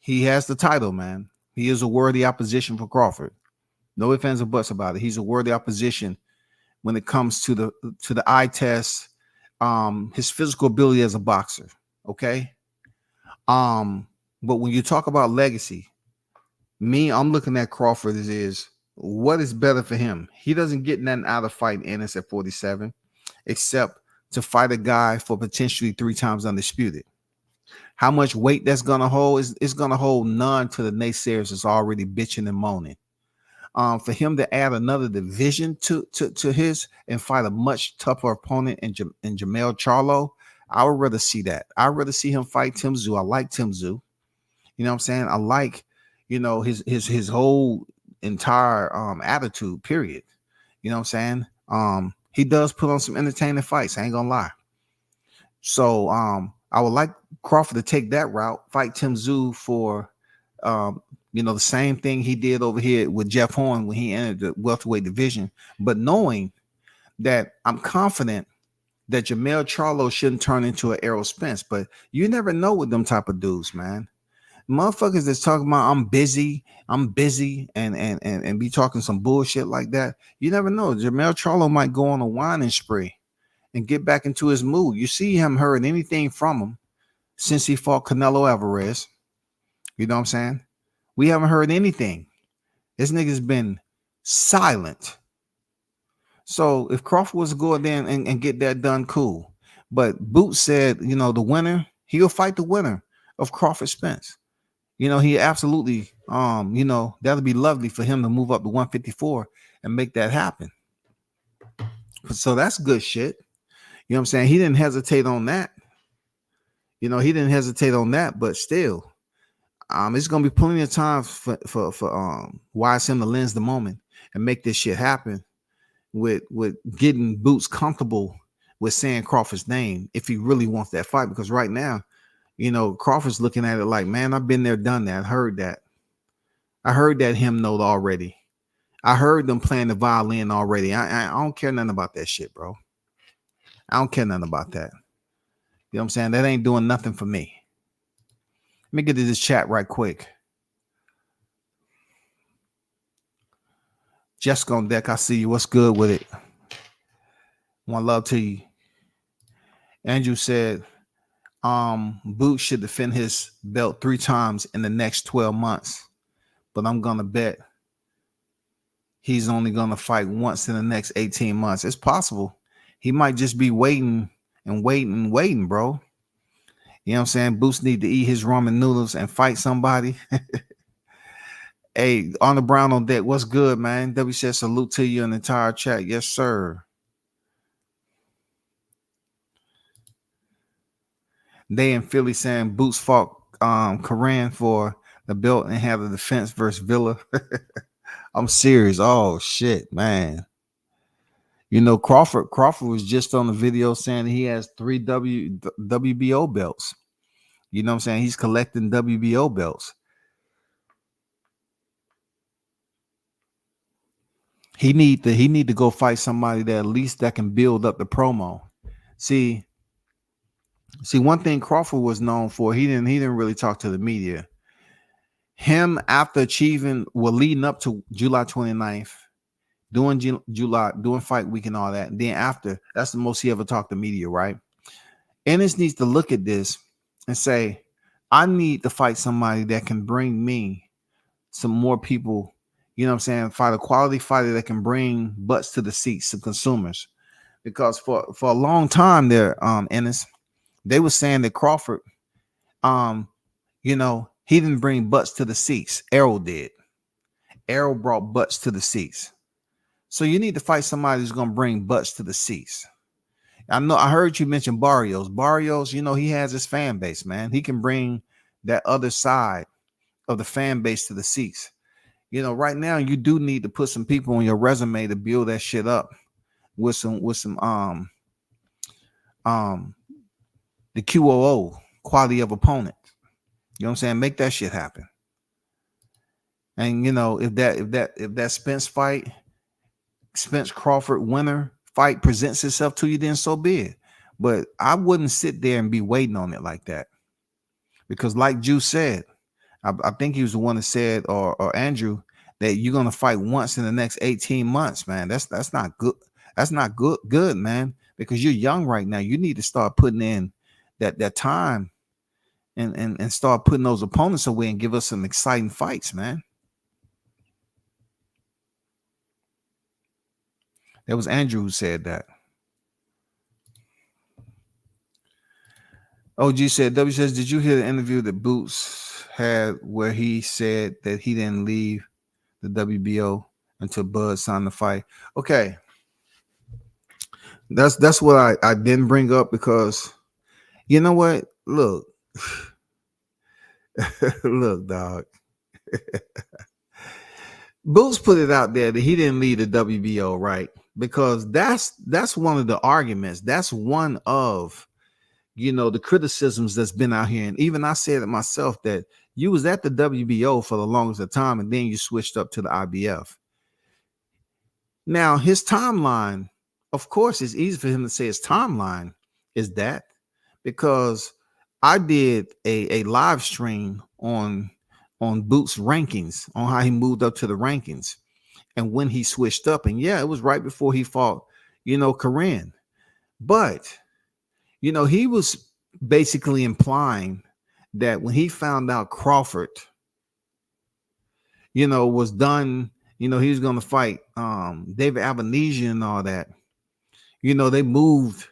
he has the title, man. He is a worthy opposition for Crawford. No ifs, ands, or buts about it. He's a worthy opposition when it comes to the eye test, his physical ability as a boxer. Okay. But when you talk about legacy, I'm looking at Crawford is what is better for him. He doesn't get nothing out of fighting Ennis at 47, except to fight a guy for potentially 3 times undisputed. How much weight that's gonna hold is gonna hold none to the naysayers that's already bitching and moaning. For him to add another division to his and fight a much tougher opponent in Jamel Charlo, I would rather see that. I'd rather see him fight Tim Tszyu. I like Tim Tszyu. You know what I'm saying? I like, his whole entire attitude, period. You know what I'm saying? He does put on some entertaining fights. I ain't gonna lie. So I would like Crawford to take that route, fight Tim Tszyu for the same thing he did over here with Jeff Horn when he entered the welterweight division, but knowing that I'm confident that Jamel Charlo shouldn't turn into an Errol Spence. But you never know with them type of dudes, man. Motherfuckers that's talking about I'm busy and be talking some bullshit like that. You never know. Jamel Charlo might go on a whining spree and get back into his mood. You see him heard anything from him since he fought Canelo Alvarez. You know what I'm saying? We haven't heard anything. This nigga's been silent. So if Crawford was to go there and get that done, cool. But Boots said, the winner, he'll fight the winner of Crawford Spence. He absolutely, that'll be lovely for him to move up to 154 and make that happen. So that's good shit. You know what I'm saying? He didn't hesitate on that. But still, it's gonna be plenty of time for YSM to lens the moment and make this shit happen with getting Boots comfortable with saying Crawford's name if he really wants that fight. Because right now, Crawford's looking at it like, man, I've been there, done that. I heard that hymn note already. I heard them playing the violin already. I don't care nothing about that shit, bro. I don't care nothing about that. You know what I'm saying? That ain't doing nothing for me. Let me get to this chat right quick. Jessica on deck, I see you. What's good with it? One love to you. Andrew said, Boots should defend his belt 3 times in the next 12 months. But I'm going to bet he's only going to fight once in the next 18 months. It's possible. He might just be waiting, bro. You know what I'm saying? Boots need to eat his ramen noodles and fight somebody. Hey, Arnold Brown on deck. What's good, man? W says salute to you in the entire chat. Yes, sir. They in Philly saying Boots fought Coran for the belt and had the defense versus Villa. I'm serious. Oh shit, man. Crawford was just on the video saying he has 3 WBO belts. You know what I'm saying? He's collecting WBO belts. He need to go fight somebody that at least that can build up the promo. See, one thing Crawford was known for, he didn't really talk to the media. Him after leading up to July 29th, doing fight week and all that. And then after, that's the most he ever talked to media, right? Ennis needs to look at this and say, I need to fight somebody that can bring me some more people. You know what I'm saying? Fight a quality fighter that can bring butts to the seats to consumers. Because for a long time there, Ennis, they were saying that Crawford, he didn't bring butts to the seats. Errol did. Errol brought butts to the seats. So you need to fight somebody who's going to bring butts to the seats. I heard you mention Barrios. Barrios, he has his fan base, man. He can bring that other side of the fan base to the seats. You know, right now you do need to put some people on your resume to build that shit up with some the QOO, quality of opponent. You know what I'm saying? Make that shit happen. And you know, if that Spence Crawford winner fight presents itself to you, then so be it. But I wouldn't sit there and be waiting on it like that. Because like Juice said, I think he was the one that said, or Andrew, that you're gonna fight once in the next 18 months, man. That's not good. That's not good, man. Because you're young right now. You need to start putting in that time and start putting those opponents away and give us some exciting fights, man. That was Andrew who said that. OG said, W says, did you hear the interview that Boots had where he said that he didn't leave the WBO until Bud signed the fight? Okay. That's what I didn't bring up because you know what? Look. Look, dog. Boots put it out there that he didn't leave the WBO, right? Because that's one of the arguments. That's one of, you know, the criticisms that's been out here. And even I said it myself that you was at the WBO for the longest of time and then you switched up to the IBF. Now, his timeline, of course, it's easy for him to say his timeline is that because I did a live stream on Boots' rankings, on how he moved up to the rankings and when he switched up. And yeah, it was right before he fought, you know, Corinne. But, you know, he was basically implying that when he found out Crawford, you know, was done, you know, he was going to fight David Avenesian and all that. You know, they moved,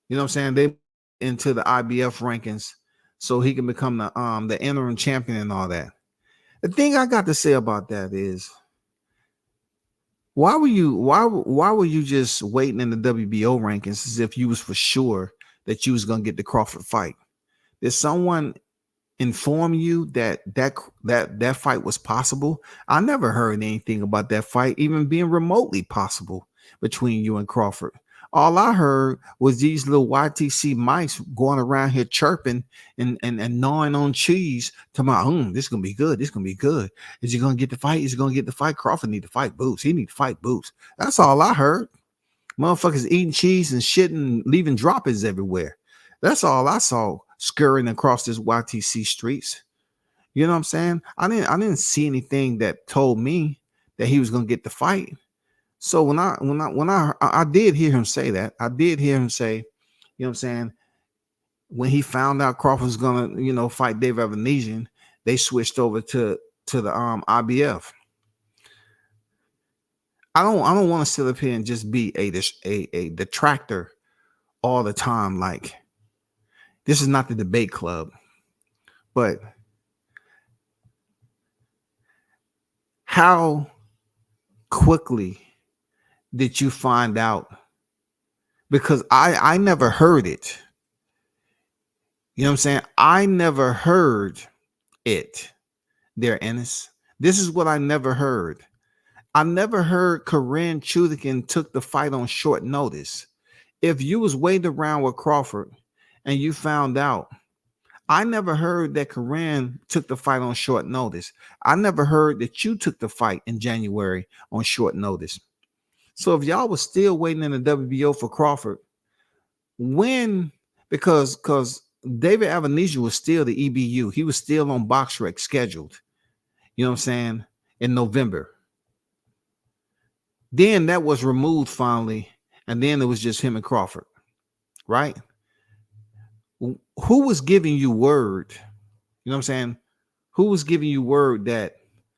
you know what I'm saying? They into the IBF rankings so he can become the interim champion and all that. The thing I got to say about that is why were you just waiting in the WBO rankings as if you was for sure that you was going to get the Crawford fight? Did someone inform you that fight was possible? I never heard anything about that fight even being remotely possible between you and Crawford. All I heard was these little YTC mice going around here chirping and gnawing on cheese to my this is gonna be good. This is gonna be good. Is he gonna get the fight? Is he gonna get the fight? Crawford need to fight Boots. He need to fight Boots. That's all I heard. Motherfuckers eating cheese and shitting, leaving droppings everywhere. That's all I saw scurrying across this YTC streets. You know what I'm saying? I didn't see anything that told me that he was gonna get the fight. So when I did hear him say that, I did hear him say, you know what I'm saying, when he found out Crawford was gonna, you know, fight David Avenesian, they switched over to the IBF. I don't want to sit up here and just be a detractor all the time. Like, this is not the debate club, but how quickly did you find out? Because I never heard it. You know what I'm saying? I never heard it there, Ennis. This is what I never heard. I never heard Corinne Chudikin took the fight on short notice. If you was waiting around with Crawford and you found out, I never heard that Corinne took the fight on short notice. I never heard that you took the fight in January on short notice. So if y'all was still waiting in the WBO for Crawford, when, because David Avenesian was still the EBU. He was still on BoxRec scheduled, you know what I'm saying, in November. Then that was removed finally, and then it was just him and Crawford, right? Who was giving you word? You know what I'm saying? Who was giving you word that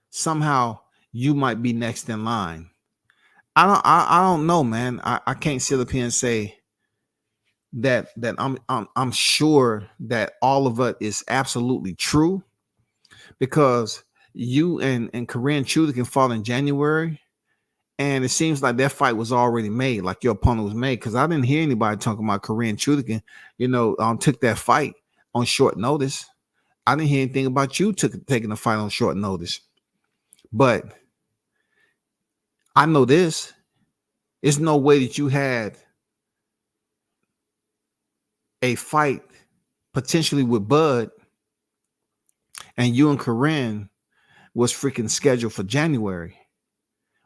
somehow you might be next in line? I don't know, man. I can't sit up here and say that I'm sure that all of it is absolutely true, because you and Corinne Chudikin fought in January, and it seems like that fight was already made, like your opponent was made. Because I didn't hear anybody talking about Corinne Chudikin, you know, took that fight on short notice. I didn't hear anything about you taking the fight on short notice. But I know this. There's no way that you had a fight potentially with Bud and you and Corinne was freaking scheduled for January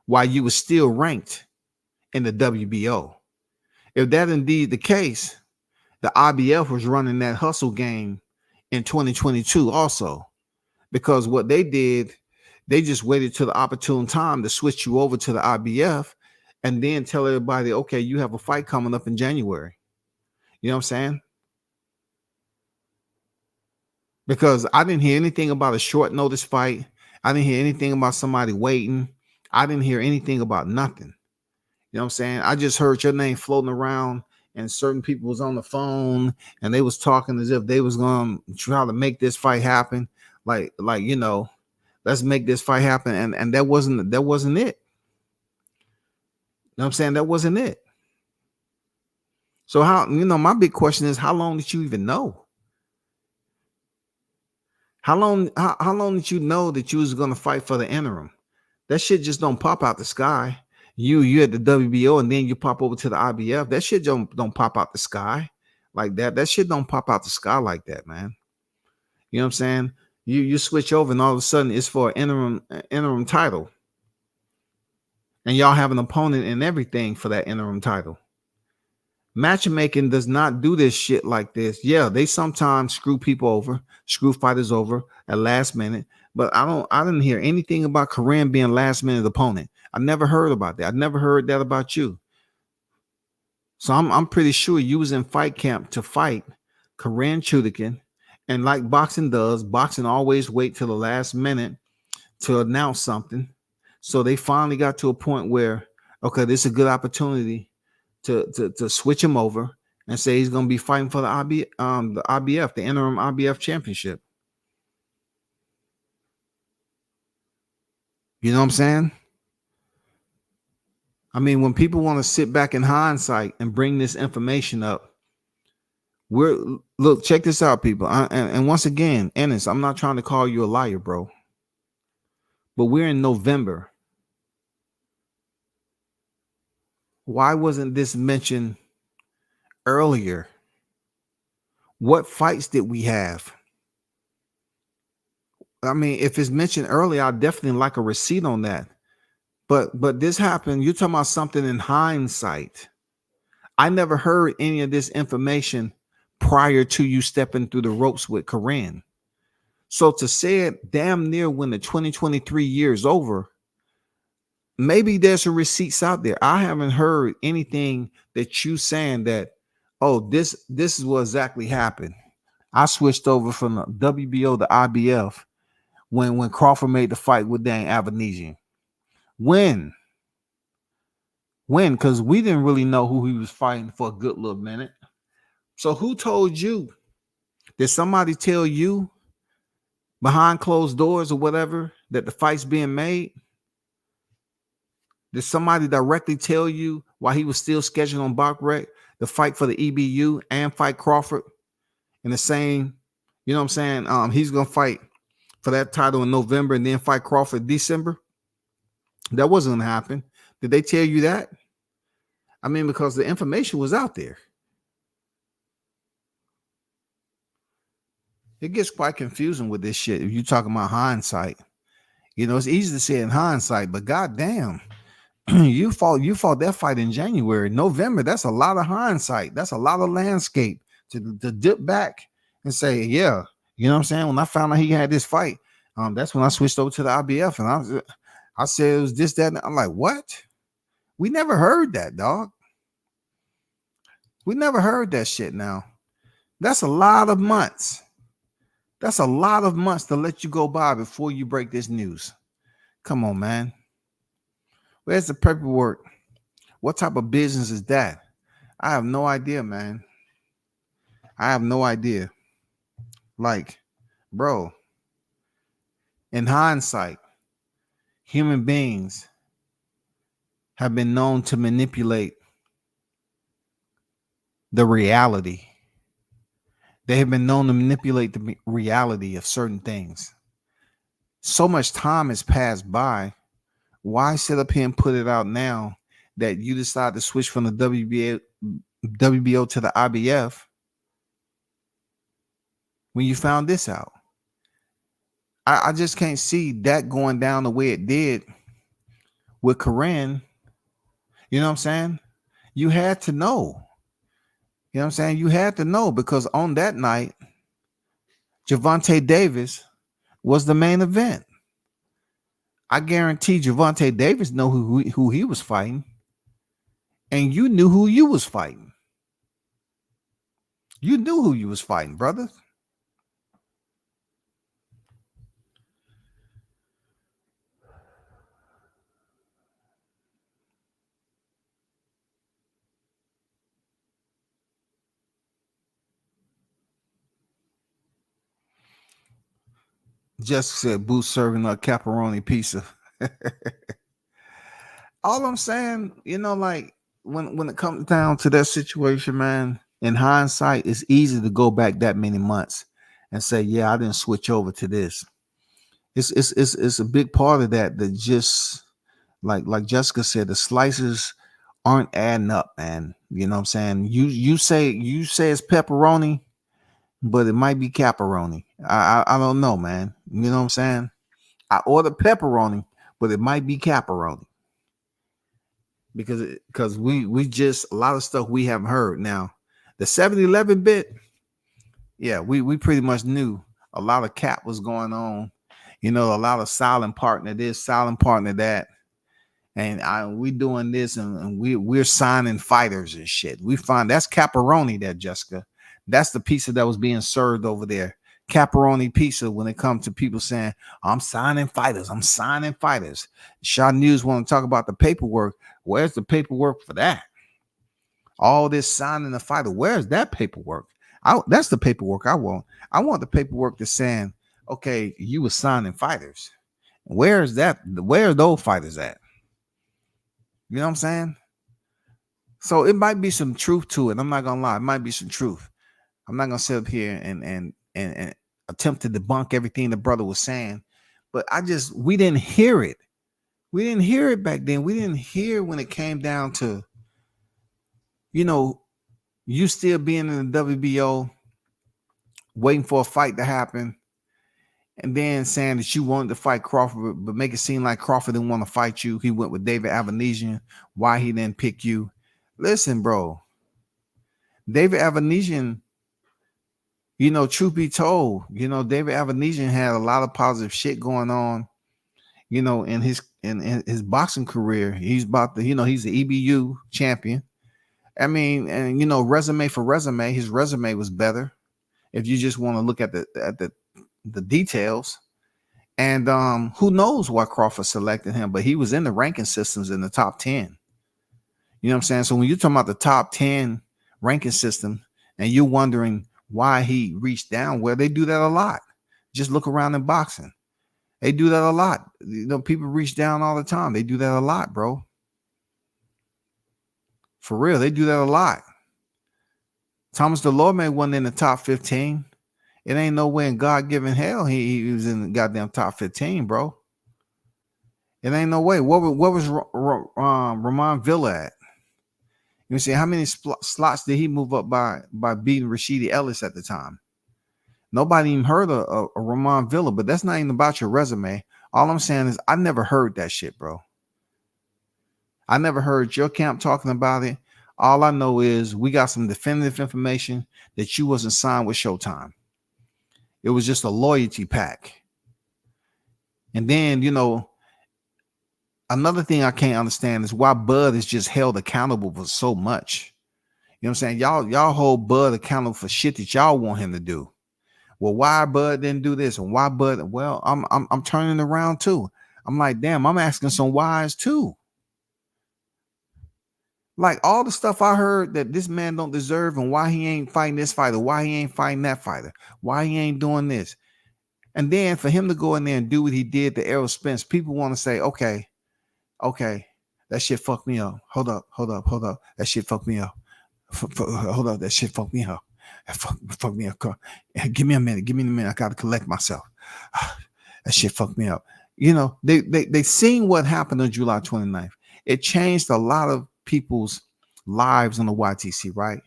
while you were still ranked in the WBO. If that indeed the case, the IBF was running that hustle game in 2022 also, because what they did, they just waited till the opportune time to switch you over to the IBF and then tell everybody, okay, you have a fight coming up in January. You know what I'm saying? Because I didn't hear anything about a short notice fight. I didn't hear anything about somebody waiting. I didn't hear anything about nothing. You know what I'm saying? I just heard your name floating around and certain people was on the phone and they was talking as if they was going to try to make this fight happen. Like, you know, let's make this fight happen. And that wasn't it. You know what I'm saying? That wasn't it. So how, you know, my big question is, how long did you even know? How long did you know that you was going to fight for the interim? That shit just don't pop out the sky. You at the WBO and then you pop over to the IBF. That shit don't pop out the sky like that. That shit don't pop out the sky like that, man. You know what I'm saying? You switch over and all of a sudden it's for an interim title. And y'all have an opponent and everything for that interim title. Matchmaking does not do this shit like this. Yeah, they sometimes screw people over, screw fighters over at last minute. But I didn't hear anything about Corinne being last minute opponent. I never heard about that. I never heard that about you. So I'm pretty sure you was in fight camp to fight Corinne Chudikin. And like boxing does, boxing always wait till the last minute to announce something. So they finally got to a point where, okay, this is a good opportunity to switch him over and say he's going to be fighting for the IBF, the interim IBF championship. You know what I'm saying? I mean, when people want to sit back in hindsight and bring this information up, look, check this out, people. And once again, Ennis, I'm not trying to call you a liar, bro. But we're in November. Why wasn't this mentioned earlier? What fights did we have? I mean, if it's mentioned earlier, I'd definitely like a receipt on that. But this happened. You're talking about something in hindsight. I never heard any of this information prior to you stepping through the ropes with Corinne. So to say it damn near when the 2023 year is over, maybe there's some receipts out there. I haven't heard anything that you saying that, oh, this is what exactly happened. I switched over from the WBO to IBF when Crawford made the fight with Dan Avanesian. When? Because we didn't really know who he was fighting for a good little minute. So who told you? Did somebody tell you behind closed doors or whatever that the fight's being made? Did somebody directly tell you while he was still scheduled on BoxRec to fight for the EBU and fight Crawford in the same, you know what I'm saying? He's going to fight for that title in November and then fight Crawford in December. That wasn't going to happen. Did they tell you that? I mean, because the information was out there. It gets quite confusing with this shit. If you're talking about hindsight, you know, it's easy to say in hindsight, but goddamn, you fought that fight in January, November. That's a lot of hindsight. That's a lot of landscape to dip back and say, yeah, you know what I'm saying? When I found out he had this fight, that's when I switched over to the IBF, and I said it was this, that, and I'm like, what? We never heard that, dog. We never heard that shit. Now, that's a lot of months. That's a lot of months to let you go by before you break this news. Come on, man. Where's the paperwork? What type of business is that? I have no idea, man. I have no idea. Like, bro, in hindsight, human beings have been known to manipulate the reality. They have been known to manipulate the reality of certain things. So much time has passed by. Why sit up here and put it out now that you decide to switch from the WBO to the IBF when you found this out? I just can't see that going down the way it did with Corinne. You know what I'm saying? You had to know. You know what I'm saying? You had to know, because on that night, Gervonta Davis was the main event. I guarantee Gervonta Davis know who he was fighting, and you knew who you was fighting. You knew who you was fighting, brother. Just said Boots serving a pepperoni pizza. All I'm saying, like when it comes down to that situation, man, in hindsight, it's easy to go back that many months and say, yeah, I didn't switch over to this. It's a big part of that just like Jessica said, the slices aren't adding up, man. You know what I'm saying? You say it's pepperoni, but it might be caparoni. I don't know, man. You know what I'm saying? I ordered pepperoni, but it might be caparoni. Because we just, a lot of stuff we haven't heard. Now, the 7-Eleven bit, yeah, we pretty much knew a lot of cap was going on. A lot of silent partner this, silent partner that. And we doing this, and we're signing fighters and shit. We find that's caparoni there, Jessica. That's the pizza that was being served over there. Caparoni pizza when it comes to people saying, I'm signing fighters. I'm signing fighters. Shaw News want to talk about the paperwork. Where's the paperwork for that? All this signing the fighter. Where's that paperwork? That's the paperwork I want. I want the paperwork that's saying, okay, you were signing fighters. Where's that? Where are those fighters at? You know what I'm saying? So it might be some truth to it. I'm not gonna lie. It might be some truth. I'm not gonna sit up here and attempt to debunk everything the brother was saying, but we didn't hear it. We didn't hear it back then. We didn't hear when it came down to, you still being in the WBO, waiting for a fight to happen, and then saying that you wanted to fight Crawford, but make it seem like Crawford didn't want to fight you. He went with David Avanesian. Why he didn't pick you? Listen, bro. David Avanesian, truth be told, David Avanesian had a lot of positive shit going on, in his boxing career. He's about to, he's the EBU champion. I mean, and resume for resume, his resume was better if you just want to look at the details. And who knows why Crawford selected him, but he was in the ranking systems in the top 10. You know what I'm saying? So when you're talking about the top 10 ranking system and you're wondering why he reached down, well, they do that a lot. Just look around in boxing. They do that a lot. People reach down all the time. They do that a lot, bro. For real, they do that a lot. Thomas Delorme wasn't in the top 15. It ain't no way in God-given hell he was in the goddamn top 15, bro. It ain't no way. What was Ramon Villa at? You see, how many slots did he move up by beating Rashidi Ellis at the time? Nobody even heard of Ramon Villa, but that's not even about your resume. All I'm saying is I never heard that shit, bro. I never heard your camp talking about it. All I know is we got some definitive information that you wasn't signed with Showtime. It was just a loyalty pack. And then, another thing I can't understand is why Bud is just held accountable for so much. You know what I'm saying? Y'all hold Bud accountable for shit that y'all want him to do. Well, why Bud didn't do this and why Bud? Well, I'm turning around too. I'm like, damn, I'm asking some whys too. Like all the stuff I heard that this man don't deserve and why he ain't fighting this fighter, why he ain't fighting that fighter, why he ain't doing this. And then for him to go in there and do what he did to Errol Spence, people want to say, okay, that shit fucked me up. Hold up. That shit fucked me up. Hold up, that shit fucked me up. Fuck me up. Give me a minute. Give me a minute. I got to collect myself. That shit fucked me up. You know, they seen what happened on July 29th. It changed a lot of people's lives on the YTC, right?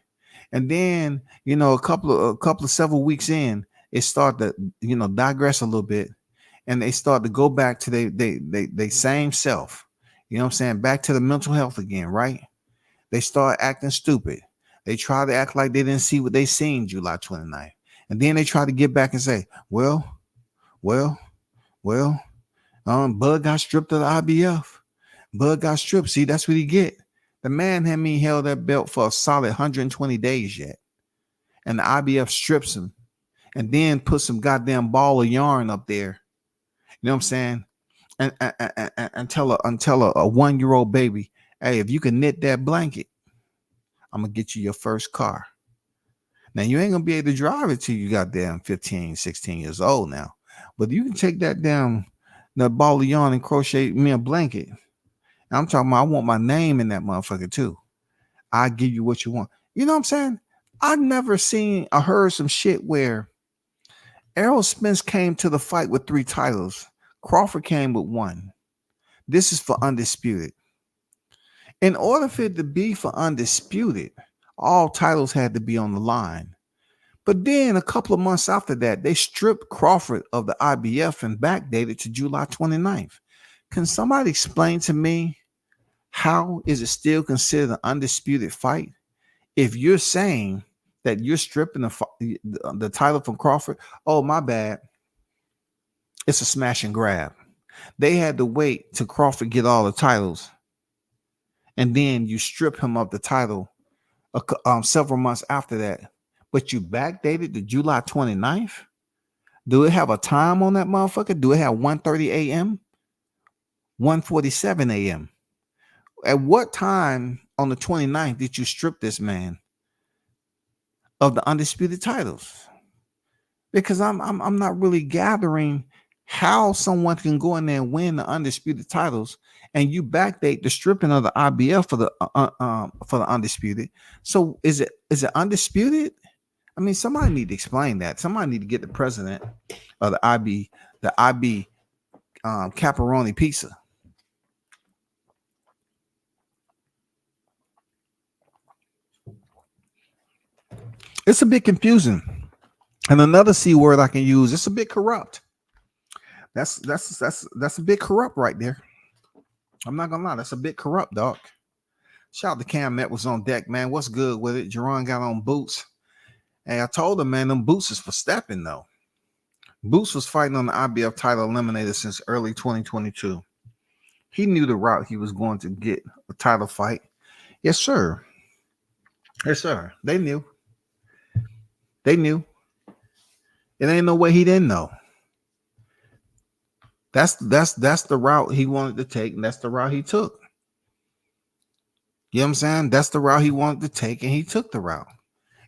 And then, you know, a couple of several weeks in, it started to, you know, digress a little bit, and they start to go back to they same self. You know what I'm saying? Back to the mental health again, right? They start acting stupid. They try to act like they didn't see what they seen July 29th. And then they try to get back and say, well, Bud got stripped of the IBF. Bud got stripped. See, that's what he get. The man hadn't even held that belt for a solid 120 days yet. And the IBF strips him and then put some goddamn ball of yarn up there. You know what I'm saying? And tell a 1-year-old baby, hey, if you can knit that blanket, I'm going to get you your first car. Now, you ain't going to be able to drive it till you goddamn 15, 16 years old now. But you can take that ball of yarn and crochet me a blanket. I'm talking about I want my name in that motherfucker too. I give you what you want. You know what I'm saying? I've never seen or heard some shit where Errol Spence came to the fight with 3 titles. Crawford came with 1. This is for undisputed. In order for it to be for undisputed, all titles had to be on the line. But then a couple of months after that, they stripped Crawford of the IBF and backdated to July 29th. Can somebody explain to me how is it still considered an undisputed fight if you're saying that you're stripping the title from Crawford? Oh, my bad. It's a smash and grab. They had to wait till Crawford get all the titles, and then you strip him of the title several months after that. But you backdated to July 29th? Do it have a time on that motherfucker? Do it have 1:30 a.m.? 1:47 a.m. At what time on the 29th did you strip this man of the undisputed titles? Because I'm not really gathering how someone can go in there and win the undisputed titles, and you backdate the stripping of the IBF for the undisputed. So is it undisputed? I mean, somebody need to explain that. Somebody need to get the president of the IB Caparoni Pizza. It's a bit confusing. And another C word I can use, it's a bit corrupt. That's a bit corrupt right there. I'm not gonna lie, that's a bit corrupt, dog. Shout out to Cam Met was on deck, man. What's good with it? Jerron got on boots. Hey, I told him, man, them boots is for stepping though. Boots was fighting on the IBF title eliminator since early 2022. He knew the route he was going to get a title fight. Yes, sir. Yes, sir. They knew. They knew. It ain't no way he didn't know. That's the route he wanted to take, and that's the route he took. You know what I'm saying? That's the route he wanted to take, and he took the route.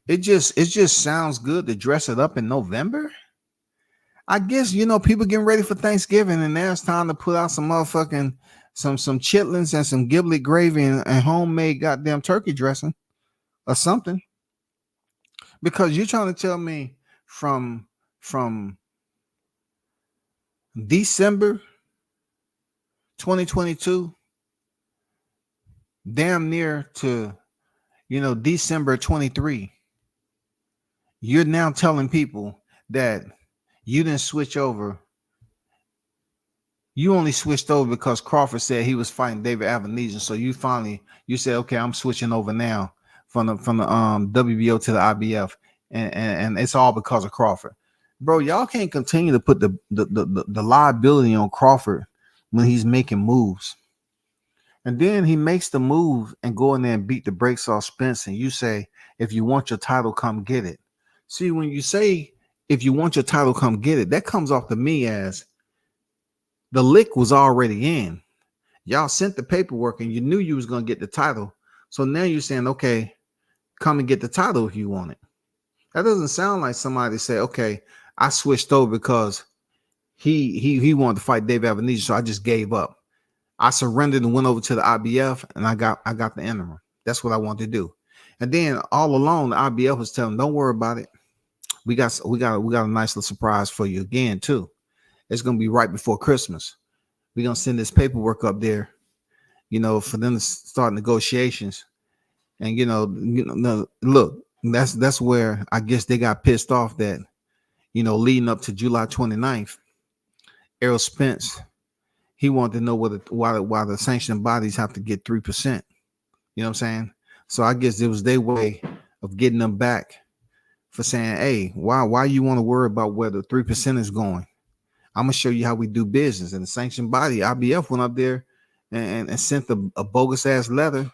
It just sounds good to dress it up in November. I guess, you know, people getting ready for Thanksgiving, and now it's time to put out some motherfucking some chitlins and some giblet gravy and homemade goddamn turkey dressing or something. Because you're trying to tell me from December 2022 damn near to, you know, December 23, you're now telling people that you didn't switch over. You only switched over because Crawford said he was fighting David Avenesian. So you said, okay, I'm switching over now from the WBO to the IBF, and it's all because of Crawford. Bro, y'all can't continue to put the liability on Crawford when he's making moves. And then he makes the move and go in there and beat the brakes off Spence. And you say, if you want your title, come get it. See, when you say, if you want your title, come get it, that comes off to me as the lick was already in. Y'all sent the paperwork and you knew you was going to get the title. So now you're saying, okay, come and get the title if you want it. That doesn't sound like somebody say, okay, I switched over because he wanted to fight David Avenesian, so I just gave up. I surrendered and went over to the IBF, and I got the interim. That's what I wanted to do. And then all along, the IBF was telling them, don't worry about it. We got a nice little surprise for you again, too. It's gonna be right before Christmas. We're gonna send this paperwork up there, for them to start negotiations. And look, that's where I guess they got pissed off that, leading up to July 29th, Errol Spence, he wanted to know why the sanctioning bodies have to get 3%. You know what I'm saying? So I guess it was their way of getting them back for saying, hey, why you want to worry about where the 3% is going? I'm gonna show you how we do business. And the sanctioned body, IBF, went up there and sent a bogus ass letter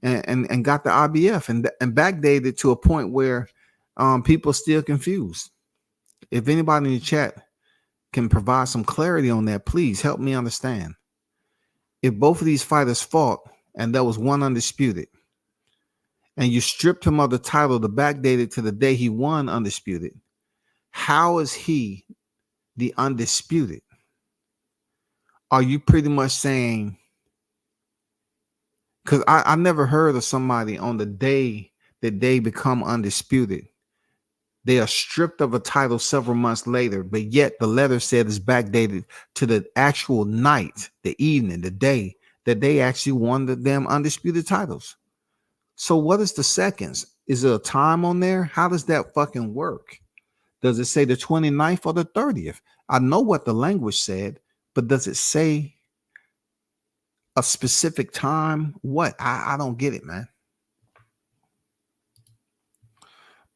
and got the IBF and backdated to a point where people are still confused. If anybody in the chat can provide some clarity on that, please help me understand. If both of these fighters fought and there was one undisputed, and you stripped him of the title to backdate it to the day he won undisputed, how is he the undisputed? Are you pretty much saying, because I never heard of somebody on the day that they become undisputed, they are stripped of a title several months later, but yet the letter said it's backdated to the actual night, the evening, the day that they actually won the damn undisputed titles. So what is the seconds? Is there a time on there? How does that fucking work? Does it say the 29th or the 30th? I know what the language said, but does it say a specific time? What? I don't get it, man.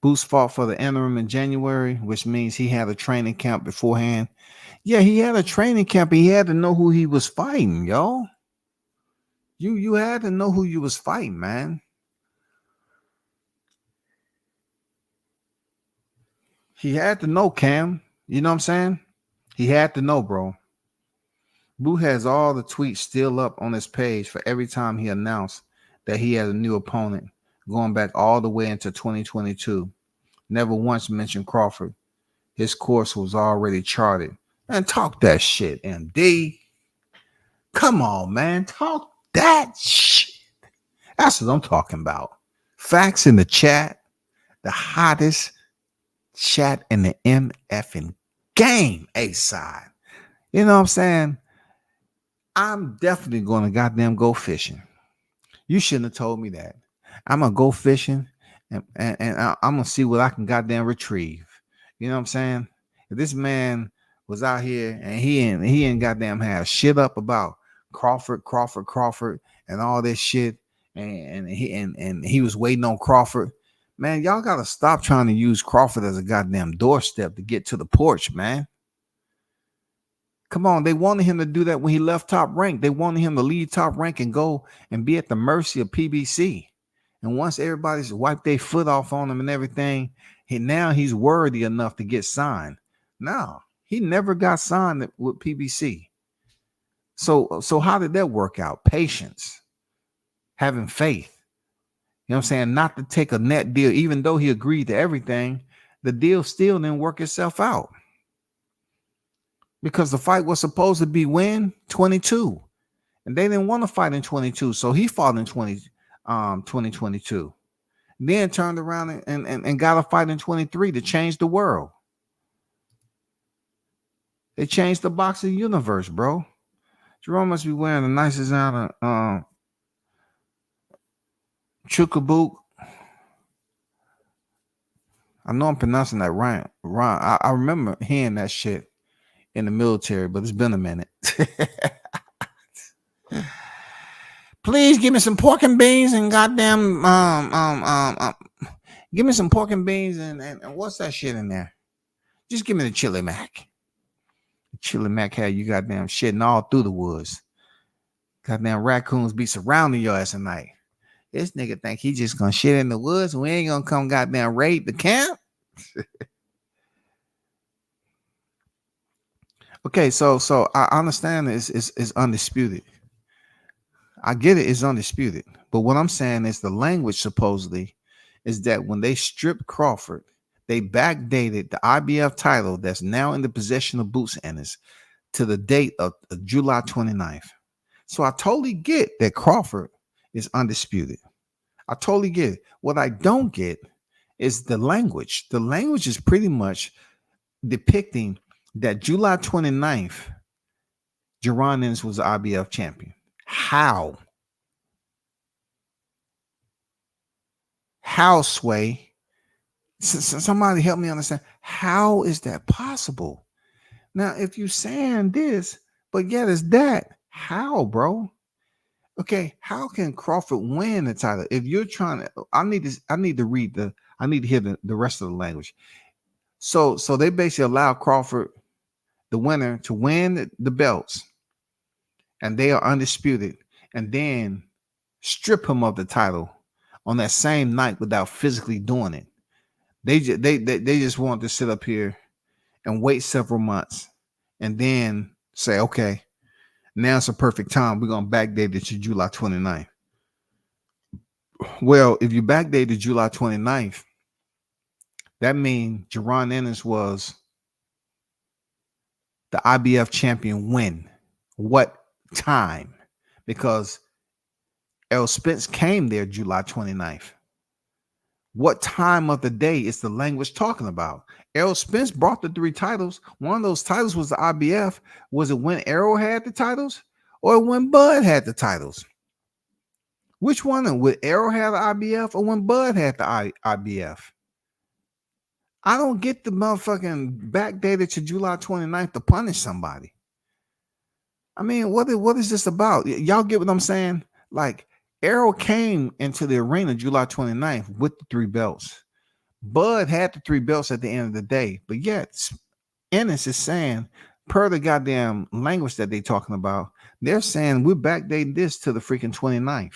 Boots fought for the interim in January, which means he had a training camp beforehand. Yeah, he had a training camp. He had to know who he was fighting, y'all. You had to know who you was fighting, man. He had to know, Cam. You know what I'm saying? He had to know, bro. Boo has all the tweets still up on his page for every time he announced that he had a new opponent, going back all the way into 2022. Never once mentioned Crawford. His course was already charted. Man, talk that shit, MD. Come on, man. Talk that shit. That's what I'm talking about. Facts in the chat. The hottest chat in the MFing game, A-side. You know what I'm saying? I'm definitely going to goddamn go fishing. You shouldn't have told me that. I'm going to go fishing and I'm going to see what I can goddamn retrieve. You know what I'm saying? If this man was out here and he ain't goddamn have shit up about Crawford and all this shit, and he was waiting on Crawford. Man, y'all got to stop trying to use Crawford as a goddamn doorstep to get to the porch, man. Come on, they wanted him to do that when he left Top Rank. They wanted him to leave Top Rank and go and be at the mercy of PBC. And once everybody's wiped their foot off on him and everything, now he's worthy enough to get signed. No, he never got signed with PBC. So how did that work out? Patience, having faith. You know what I'm saying? Not to take a net deal, even though he agreed to everything, the deal still didn't work itself out. Because the fight was supposed to be when? 22. And they didn't want to fight in 22. So he fought in 2022. Then turned around and got a fight in 23 to change the world. They changed the boxing universe, bro. Jerome must be wearing the nicest out of Chukabook. I know I'm pronouncing that right. I remember hearing that shit in the military, but it's been a minute. Please give me some pork and beans and goddamn give me some pork and beans and what's that shit in there? Just give me the chili mac. The chili mac had you goddamn shitting all through the woods. Goddamn raccoons be surrounding your ass at night. This nigga think he just gonna shit in the woods and we ain't gonna come goddamn raid the camp. Okay, so I understand it's undisputed. I get it, it's undisputed. But what I'm saying is the language supposedly is that when they stripped Crawford, they backdated the IBF title that's now in the possession of Boots Ennis to the date of July 29th. So I totally get that Crawford is undisputed. I totally get it. What I don't get is the language. The language is pretty much depicting that July 29th, Jerron Ennis was the IBF champion. How? How, Sway? Somebody help me understand. How is that possible? Now, if you're saying this, but yet it's that, how, bro? Okay, how can Crawford win the title? If you're trying to, I need to hear the rest of the language. So they basically allow Crawford, the winner, to win the belts, and they are undisputed, and then strip him of the title on that same night without physically doing it. They just want to sit up here and wait several months and then say, okay, now it's a perfect time. We're going to backdate it to July 29th. Well, if you backdate to July 29th, that means Jerron Ennis was the IBF champion when? What time? Because Errol Spence came there July 29th. What time of the day is the language talking about? Errol Spence brought the 3 titles. One of those titles was the IBF. Was it when Errol had the titles or when Bud had the titles? Which one? Would Errol have the IBF or when Bud had the IBF? I don't get the motherfucking backdated to July 29th to punish somebody. I mean, what is this about? Y'all get what I'm saying? Like, Errol came into the arena July 29th with the 3 belts. Bud had the 3 belts at the end of the day, but yet Ennis is saying, per the goddamn language that they're talking about, they're saying we're backdating this to the freaking 29th.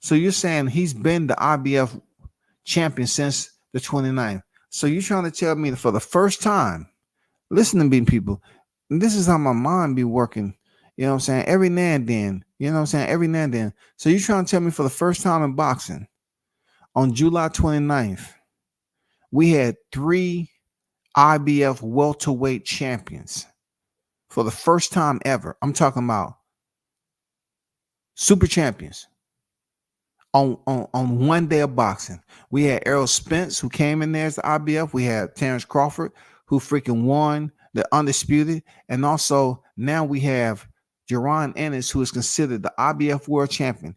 So you're saying he's been the IBF champion since the 29th. So you're trying to tell me that for the first time, listen to me, people, this is how my mind be working. You know what I'm saying? Every now and then, you know what I'm saying? Every now and then. So you're trying to tell me for the first time in boxing, on July 29th, we had 3 IBF welterweight champions for the first time ever. I'm talking about super champions on one day of boxing. We had Errol Spence, who came in there as the IBF. We had Terrence Crawford, who freaking won the undisputed. And also now we have Jerron Ennis, who is considered the IBF world champion.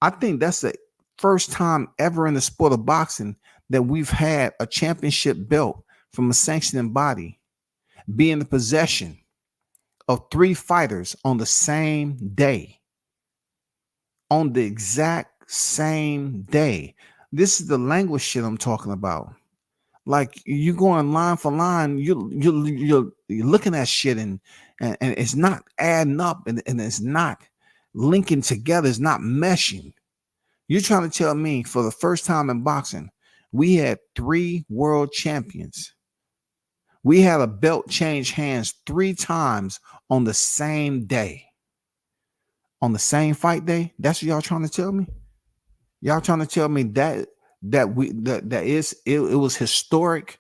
I think that's the first time ever in the sport of boxing that we've had a championship belt from a sanctioning body be in the possession of 3 fighters on the same day. On the exact same day. This is the language shit I'm talking about. Like, you going line for line, you're looking at shit and it's not adding up and it's not linking together, it's not meshing. You're trying to tell me for the first time in boxing, we had 3 world champions. We had a belt change hands 3 times on the same day. On the same fight day? That's what y'all trying to tell me? Y'all trying to tell me that it was historic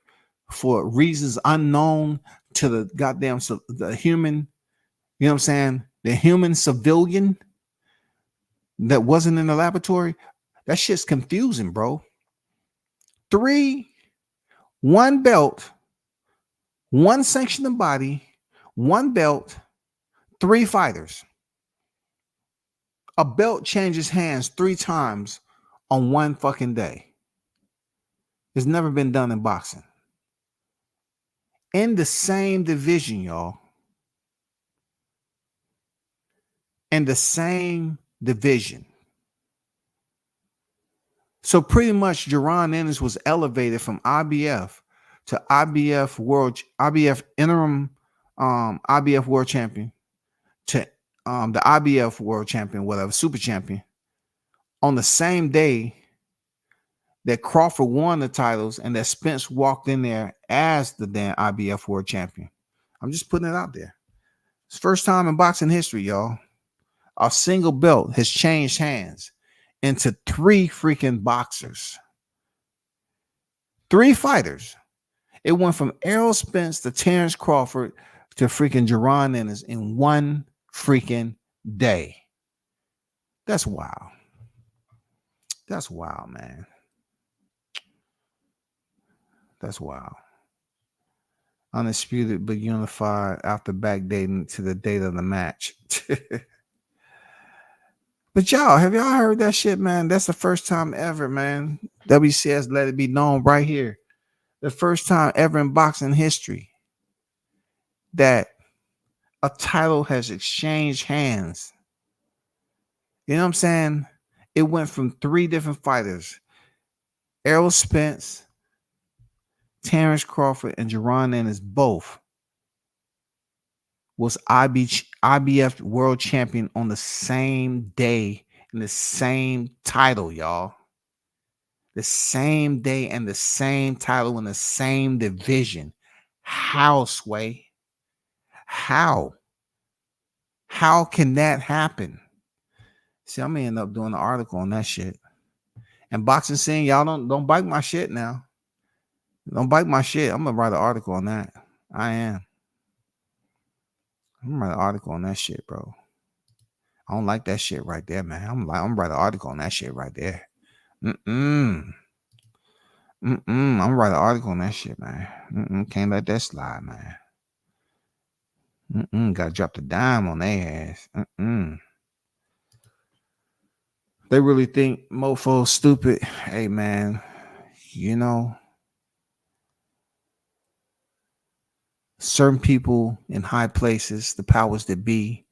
for reasons unknown to the goddamn the human, you know what I'm saying? The human civilian that wasn't in the laboratory. That shit's confusing, bro. 3, 1 belt, 1 sanctioning body, 1 belt, 3 fighters. A belt changes hands 3 times on one fucking day. It's never been done in boxing. In the same division, y'all. In the same division. So pretty much Jerron Ennis was elevated from IBF to IBF interim IBF world champion to the IBF world champion, whatever, super champion, on the same day that Crawford won the titles and that Spence walked in there as the damn IBF world champion. I'm just putting it out there. It's first time in boxing history, y'all. A single belt has changed hands into 3 freaking boxers. 3 fighters. It went from Errol Spence to Terrence Crawford to freaking Jerron Ennis in one freaking day. That's wild. That's wild, man. That's wild. Undisputed but unified after backdating to the date of the match. But have y'all heard that shit, man? That's the first time ever, man. WCS let it be known right here. The first time ever in boxing history that a title has exchanged hands. You know what I'm saying? It went from 3 different fighters. Errol Spence, Terrence Crawford, and Jerron Ennis both was IBF world champion on the same day in the same title, y'all. The same day and the same title in the same division. How, Sway? How? How can that happen? See, I'm gonna end up doing an article on that shit. And boxing scene, y'all don't bite my shit now. Don't bite my shit. I'm gonna write an article on that. I am. I'm gonna write an article on that shit, bro. I don't like that shit right there, man. I'm gonna write an article on that shit right there. I'm gonna write an article on that shit, man. Can't let that slide, man. Gotta drop the dime on their ass. They really think mofo's stupid. Hey, man, you know, certain people in high places, the powers that be,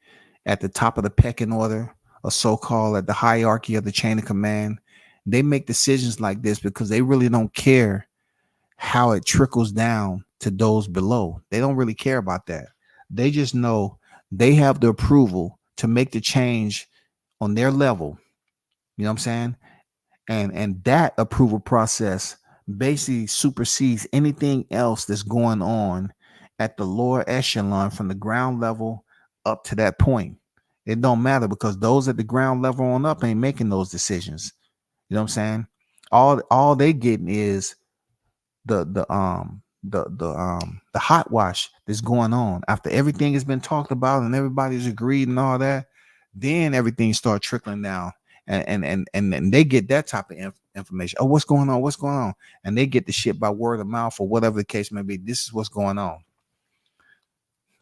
at the top of the pecking order, or so-called at the hierarchy of the chain of command, they make decisions like this because they really don't care how it trickles down to those below. They don't really care about that. They just know they have the approval to make the change on their level. You know what I'm saying? And that approval process basically supersedes anything else that's going on at the lower echelon from the ground level up to that point. It don't matter because those at the ground level on up ain't making those decisions. You know what I'm saying? All they getting is the hot wash that's going on after everything has been talked about and everybody's agreed and all that. Then everything starts trickling down. And they get that type of information. Oh, what's going on? What's going on? And they get the shit by word of mouth or whatever the case may be. This is what's going on.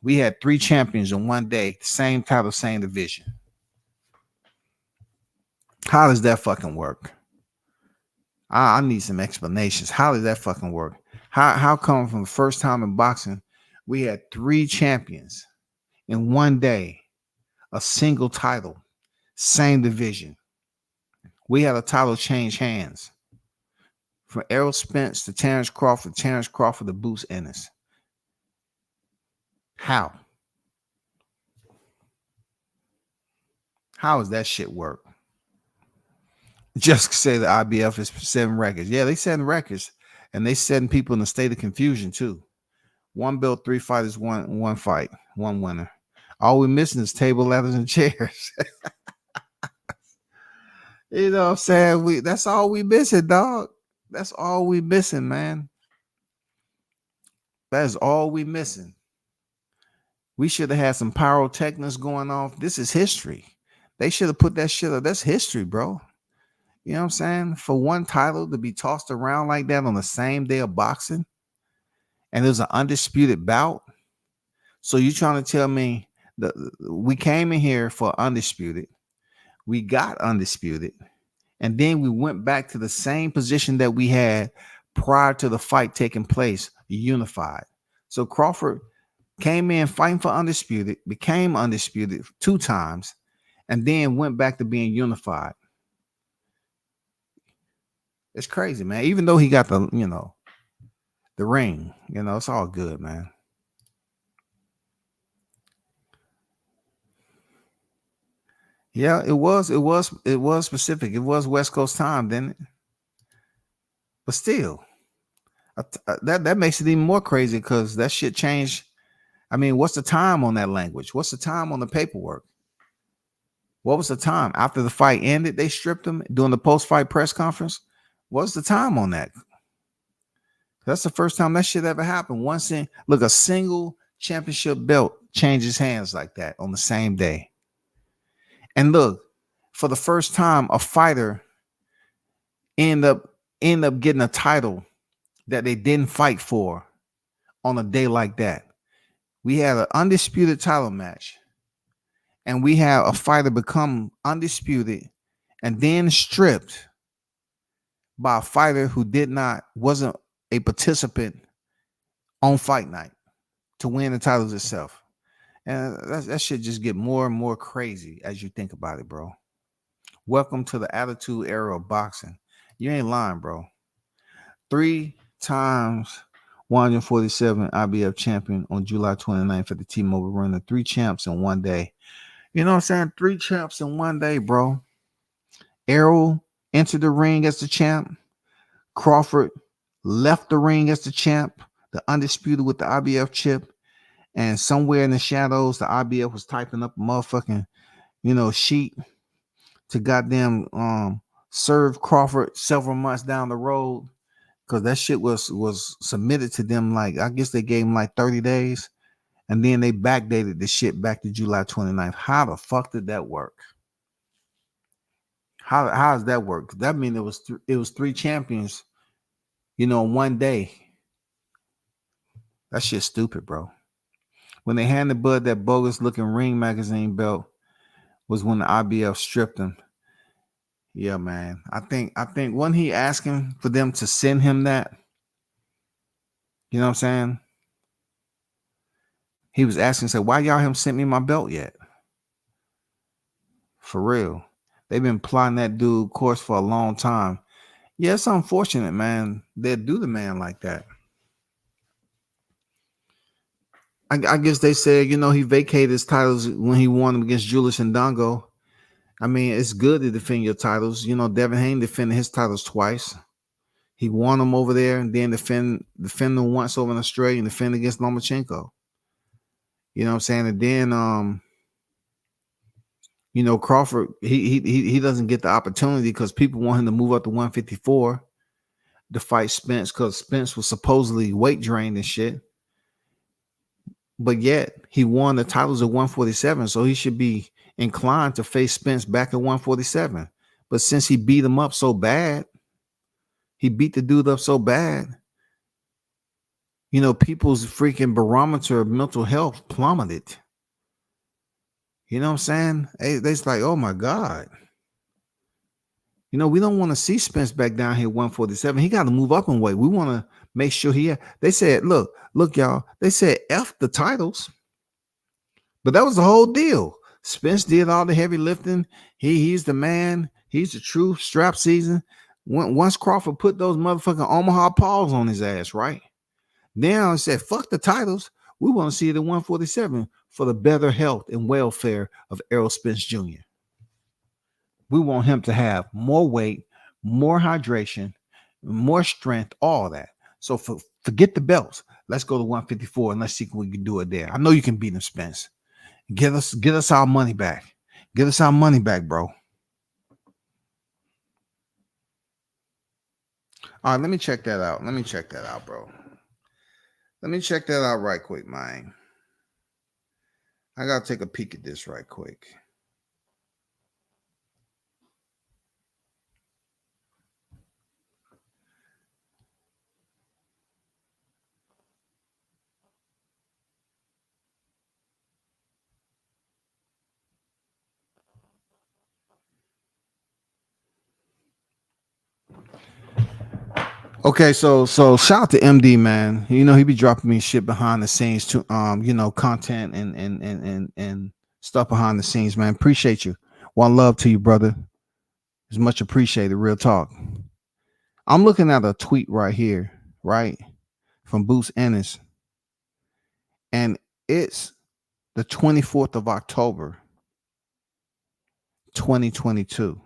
We had 3 champions in one day, same title, same division. How does that fucking work? I need some explanations. How does that fucking work? How come from the first time in boxing, we had 3 champions in one day, a single title, same division? We had a title change hands from Errol Spence to Terrence Crawford to Boots Ennis. How? How does that shit work? Just say the IBF is setting records. Yeah, they setting records, and they setting people in a state of confusion too. 1 belt, 3 fighters, one fight, 1 winner. All we're missing is table, ladders, and chairs. You know what I'm saying? That's all we missing, dog. That's all we missing, man. That is all we missing. We should have had some pyrotechnics going off. This is history. They should have put that shit up. That's history, bro. You know what I'm saying? For one title to be tossed around like that on the same day of boxing, and there's an undisputed bout. So you trying to tell me that we came in here for undisputed, we got undisputed, and then we went back to the same position that we had prior to the fight taking place, unified. So Crawford came in fighting for undisputed, became undisputed 2 times, and then went back to being unified. It's crazy, man. Even though he got the ring, it's all good, man. Yeah, it was specific. It was West Coast time, didn't it? But still, that makes it even more crazy because that shit changed. I mean, what's the time on that language? What's the time on the paperwork? What was the time after the fight ended? They stripped him during the post-fight press conference. What's the time on that? That's the first time that shit ever happened. A single championship belt changes hands like that on the same day. And look, for the first time, a fighter end up getting a title that they didn't fight for on a day like that. We had an undisputed title match, and we have a fighter become undisputed and then stripped by a fighter who wasn't a participant on fight night to win the titles itself. And that shit just get more and more crazy as you think about it, bro. Welcome to the attitude era of boxing. You ain't lying, bro. 3 times 147 IBF champion on July 29th at the T-Mobile Arena. 3 champs in one day. You know what I'm saying? 3 champs in one day, bro. Errol entered the ring as the champ. Crawford left the ring as the champ, the undisputed with the IBF chip. And somewhere in the shadows, the IBF was typing up a motherfucking, sheet to goddamn serve Crawford several months down the road, because that shit was submitted to them. Like, I guess they gave him like 30 days, and then they backdated the shit back to July 29th. How the fuck did that work? How does that work? That mean it was 3 champions, one day. That shit's stupid, bro. When they handed Bud that bogus looking Ring magazine belt was when the IBF stripped him. Yeah, man. I think wasn't he asking for them to send him that? You know what I'm saying? He was asking, say, why y'all haven't sent me my belt yet? For real. They've been plotting that dude course for a long time. Yeah, it's unfortunate, man. They'd do the man like that. I guess they said, he vacated his titles when he won them against Julius and Dongo. I mean, it's good to defend your titles. Devin Haney defended his titles twice. He won them over there and then defend them once over in Australia and defend against Lomachenko. You know what I'm saying? And then, Crawford, he doesn't get the opportunity because people want him to move up to 154 to fight Spence, because Spence was supposedly weight drained and shit. But yet he won the titles at 147, so he should be inclined to face Spence back at 147. But since he beat him up so bad, he beat the dude up so bad, people's freaking barometer of mental health plummeted. You know what I'm saying? They's like, oh my God. We don't want to see Spence back down here 147. He got to move up in weight. We want to make sure they said, look, y'all, they said F the titles. But that was the whole deal. Spence did all the heavy lifting. He's the man. He's the true strap season. Once Crawford put those motherfucking Omaha paws on his ass, right? Now he said, fuck the titles. We want to see it at 147 for the better health and welfare of Errol Spence Jr. We want him to have more weight, more hydration, more strength, all that. So forget the belts. Let's go to 154 and let's see if we can do it there. I know you can beat him, Spence. Get us our money back. Get us our money back, bro. All right, let me check that out. Bro. Let me check that out right quick, man. I got to take a peek at this right quick. Okay, so shout out to MD, man. He be dropping me shit behind the scenes to content and stuff behind the scenes, man. Appreciate you. One love to you, brother. It's much appreciated. Real talk. I'm looking at a tweet right here, right, from Boost Ennis, and it's the 24th of October, 2022.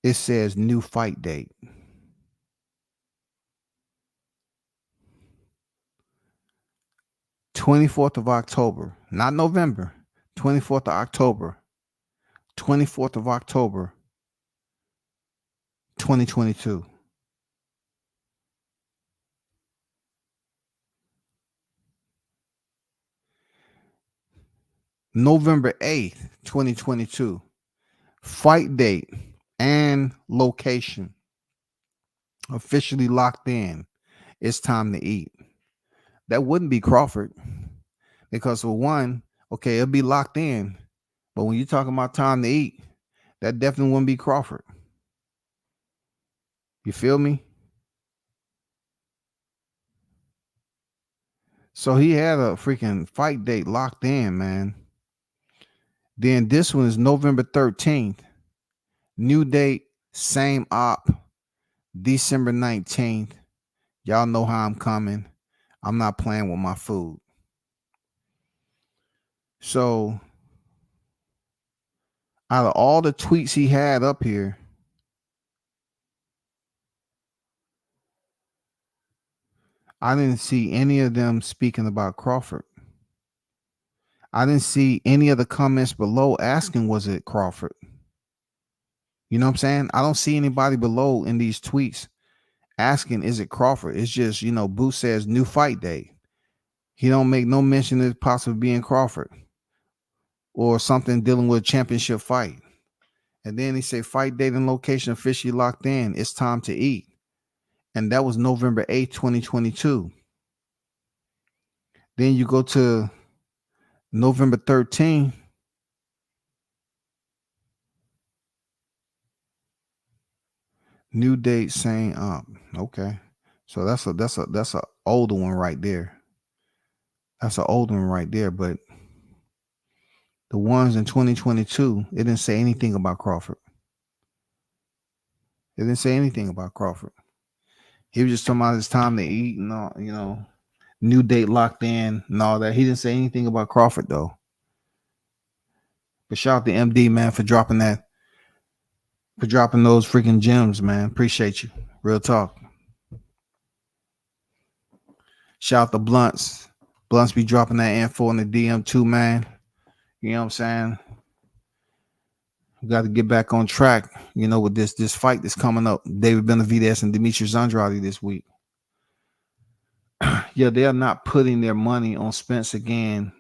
It says new fight date. 24th of October, not November, 24th of October, 24th of October, 2022. November 8th, 2022. Fight date and and location officially locked in. It's time to eat. That wouldn't be Crawford because for one, okay, it'll be locked in. But when you're talking about time to eat, that definitely wouldn't be Crawford. You feel me? So he had a freaking fight date locked in, man. Then this one is November 13th. New date, same op, December 19th. Y'all know how I'm coming. I'm not playing with my food. So out of all the tweets he had up here, I didn't see any of them speaking about Crawford. I didn't see any of the comments below asking, was it Crawford? You know what I'm saying? I don't see anybody below in these tweets asking, is it Crawford? It's just, Boo says new fight day. He don't make no mention of it possibly being Crawford or something dealing with a championship fight. And then he say fight date and location officially locked in. It's time to eat. And that was November 8th, 2022. Then you go to November 13th. New date saying okay. So that's a older one right there. That's an older one right there. But the ones in 2022, it didn't say anything about Crawford. It didn't say anything about Crawford. He was just talking about his time to eat and all, new date locked in and all that. He didn't say anything about Crawford though. But shout out to MD, man, for dropping that. For dropping those freaking gems, man. Appreciate you. Real talk. Shout out to Blunts. Blunts be dropping that info in the DM too, man. You know what I'm saying? We got to get back on track, with this fight that's coming up. David Benavidez and Demetrius Andrade this week. Yeah, they are not putting their money on Spence again,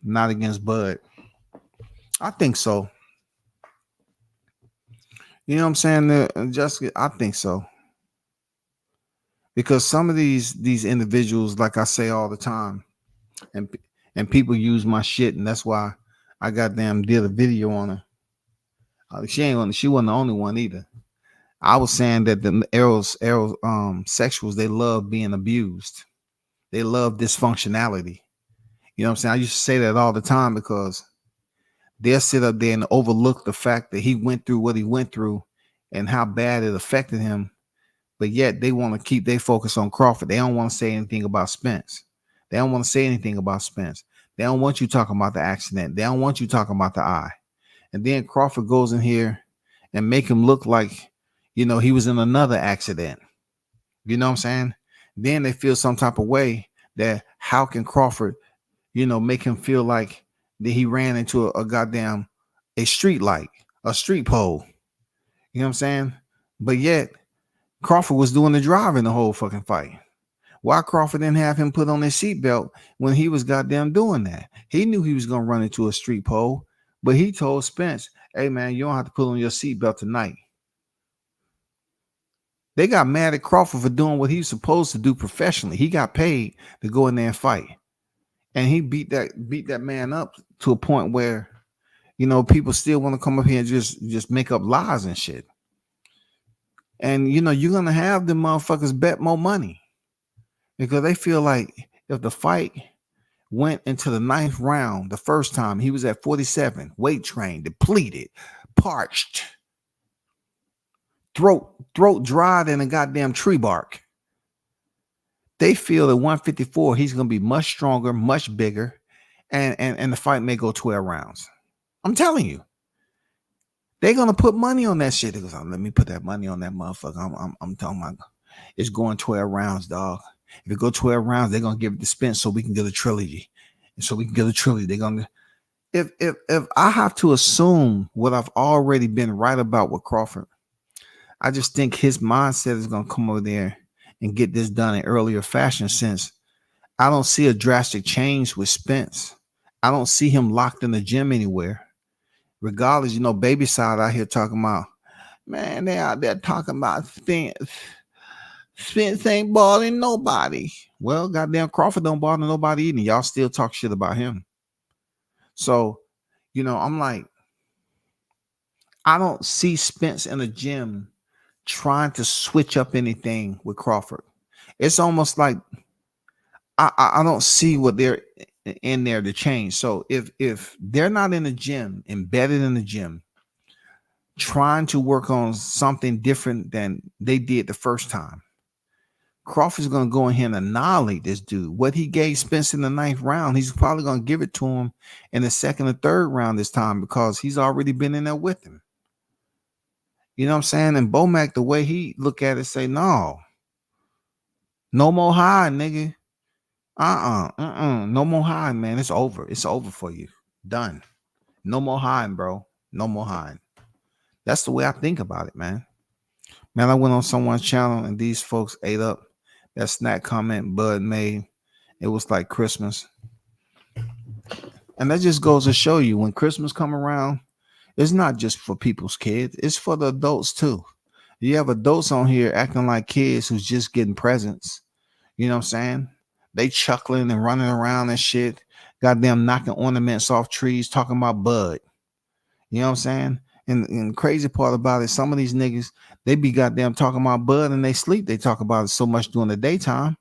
not against Bud. I think so. You know what I'm saying? Jessica, I think so. Because some of these individuals, like I say all the time, and people use my shit, and that's why I goddamn did a video on her. She wasn't the only one either. I was saying that the sexuals, they love being abused. They love dysfunctionality. You know what I'm saying? I used to say that all the time because they'll sit up there and overlook the fact that he went through what he went through and how bad it affected him. But yet they want to keep their focus on Crawford. They don't want to say anything about Spence. They don't want to say anything about Spence. They don't want you talking about the accident. They don't want you talking about the eye. And then Crawford goes in here and make him look like, he was in another accident. You know what I'm saying? Then they feel some type of way that how can Crawford, make him feel like that he ran into a street light, a street pole. You know what I'm saying? But yet Crawford was doing the driving the whole fucking fight. Why Crawford didn't have him put on his seatbelt when he was goddamn doing that? He knew he was going to run into a street pole, but he told Spence, hey man, you don't have to put on your seatbelt tonight. They got mad at Crawford for doing what he was supposed to do professionally. He got paid to go in there and fight. And he beat that man up to a point where, people still want to come up here and just make up lies and shit. And, you're going to have the motherfuckers bet more money because they feel like if the fight went into the 9th round, the first time he was at 47, weight trained, depleted, parched, throat dried in a goddamn tree bark. They feel at 154, he's going to be much stronger, much bigger, and the fight may go 12 rounds. I'm telling you. They're going to put money on that shit. They go, oh, let me put that money on that motherfucker. I'm talking about it's going 12 rounds, dog. If it go 12 rounds, they're going to give it to Spence so we can get a trilogy. And so we can get a trilogy. They're going to, if I have to assume what I've already been right about with Crawford, I just think his mindset is going to come over there and get this done in earlier fashion since I don't see a drastic change with Spence. I don't see him locked in the gym anywhere. Regardless, Baby Side out here talking about, Man, they out there talking about Spence. Spence ain't balling nobody. Well, goddamn Crawford don't bother nobody either. Y'all still talk shit about him. So, I'm like, I don't see Spence in the gym trying to switch up anything with Crawford. It's almost like I don't see what they're in there to change. So if they're not in the gym, embedded in the gym, trying to work on something different than they did the first time, Crawford's going to go in here and annihilate this dude. What he gave Spence in the 9th round, he's probably going to give it to him in the 2nd or 3rd round this time because he's already been in there with him. You know what I'm saying? And Bomac, the way he look at it, say, no more high, nigga. No more hiding, man. It's over. It's over for you. Done. No more hiding, bro. No more hiding. That's the way I think about it, man. Man, I went on someone's channel and these folks ate up that snack comment Bud made. It was like Christmas. And that just goes to show you when Christmas come around, it's not just for people's kids. It's for the adults too. You have adults on here acting like kids who's just getting presents. You know what I'm saying? They chuckling and running around and shit. Goddamn knocking ornaments off trees, talking about Bud. You know what I'm saying? And the crazy part about it, some of these niggas, they be goddamn talking about Bud and they sleep. They talk about it so much during the daytime.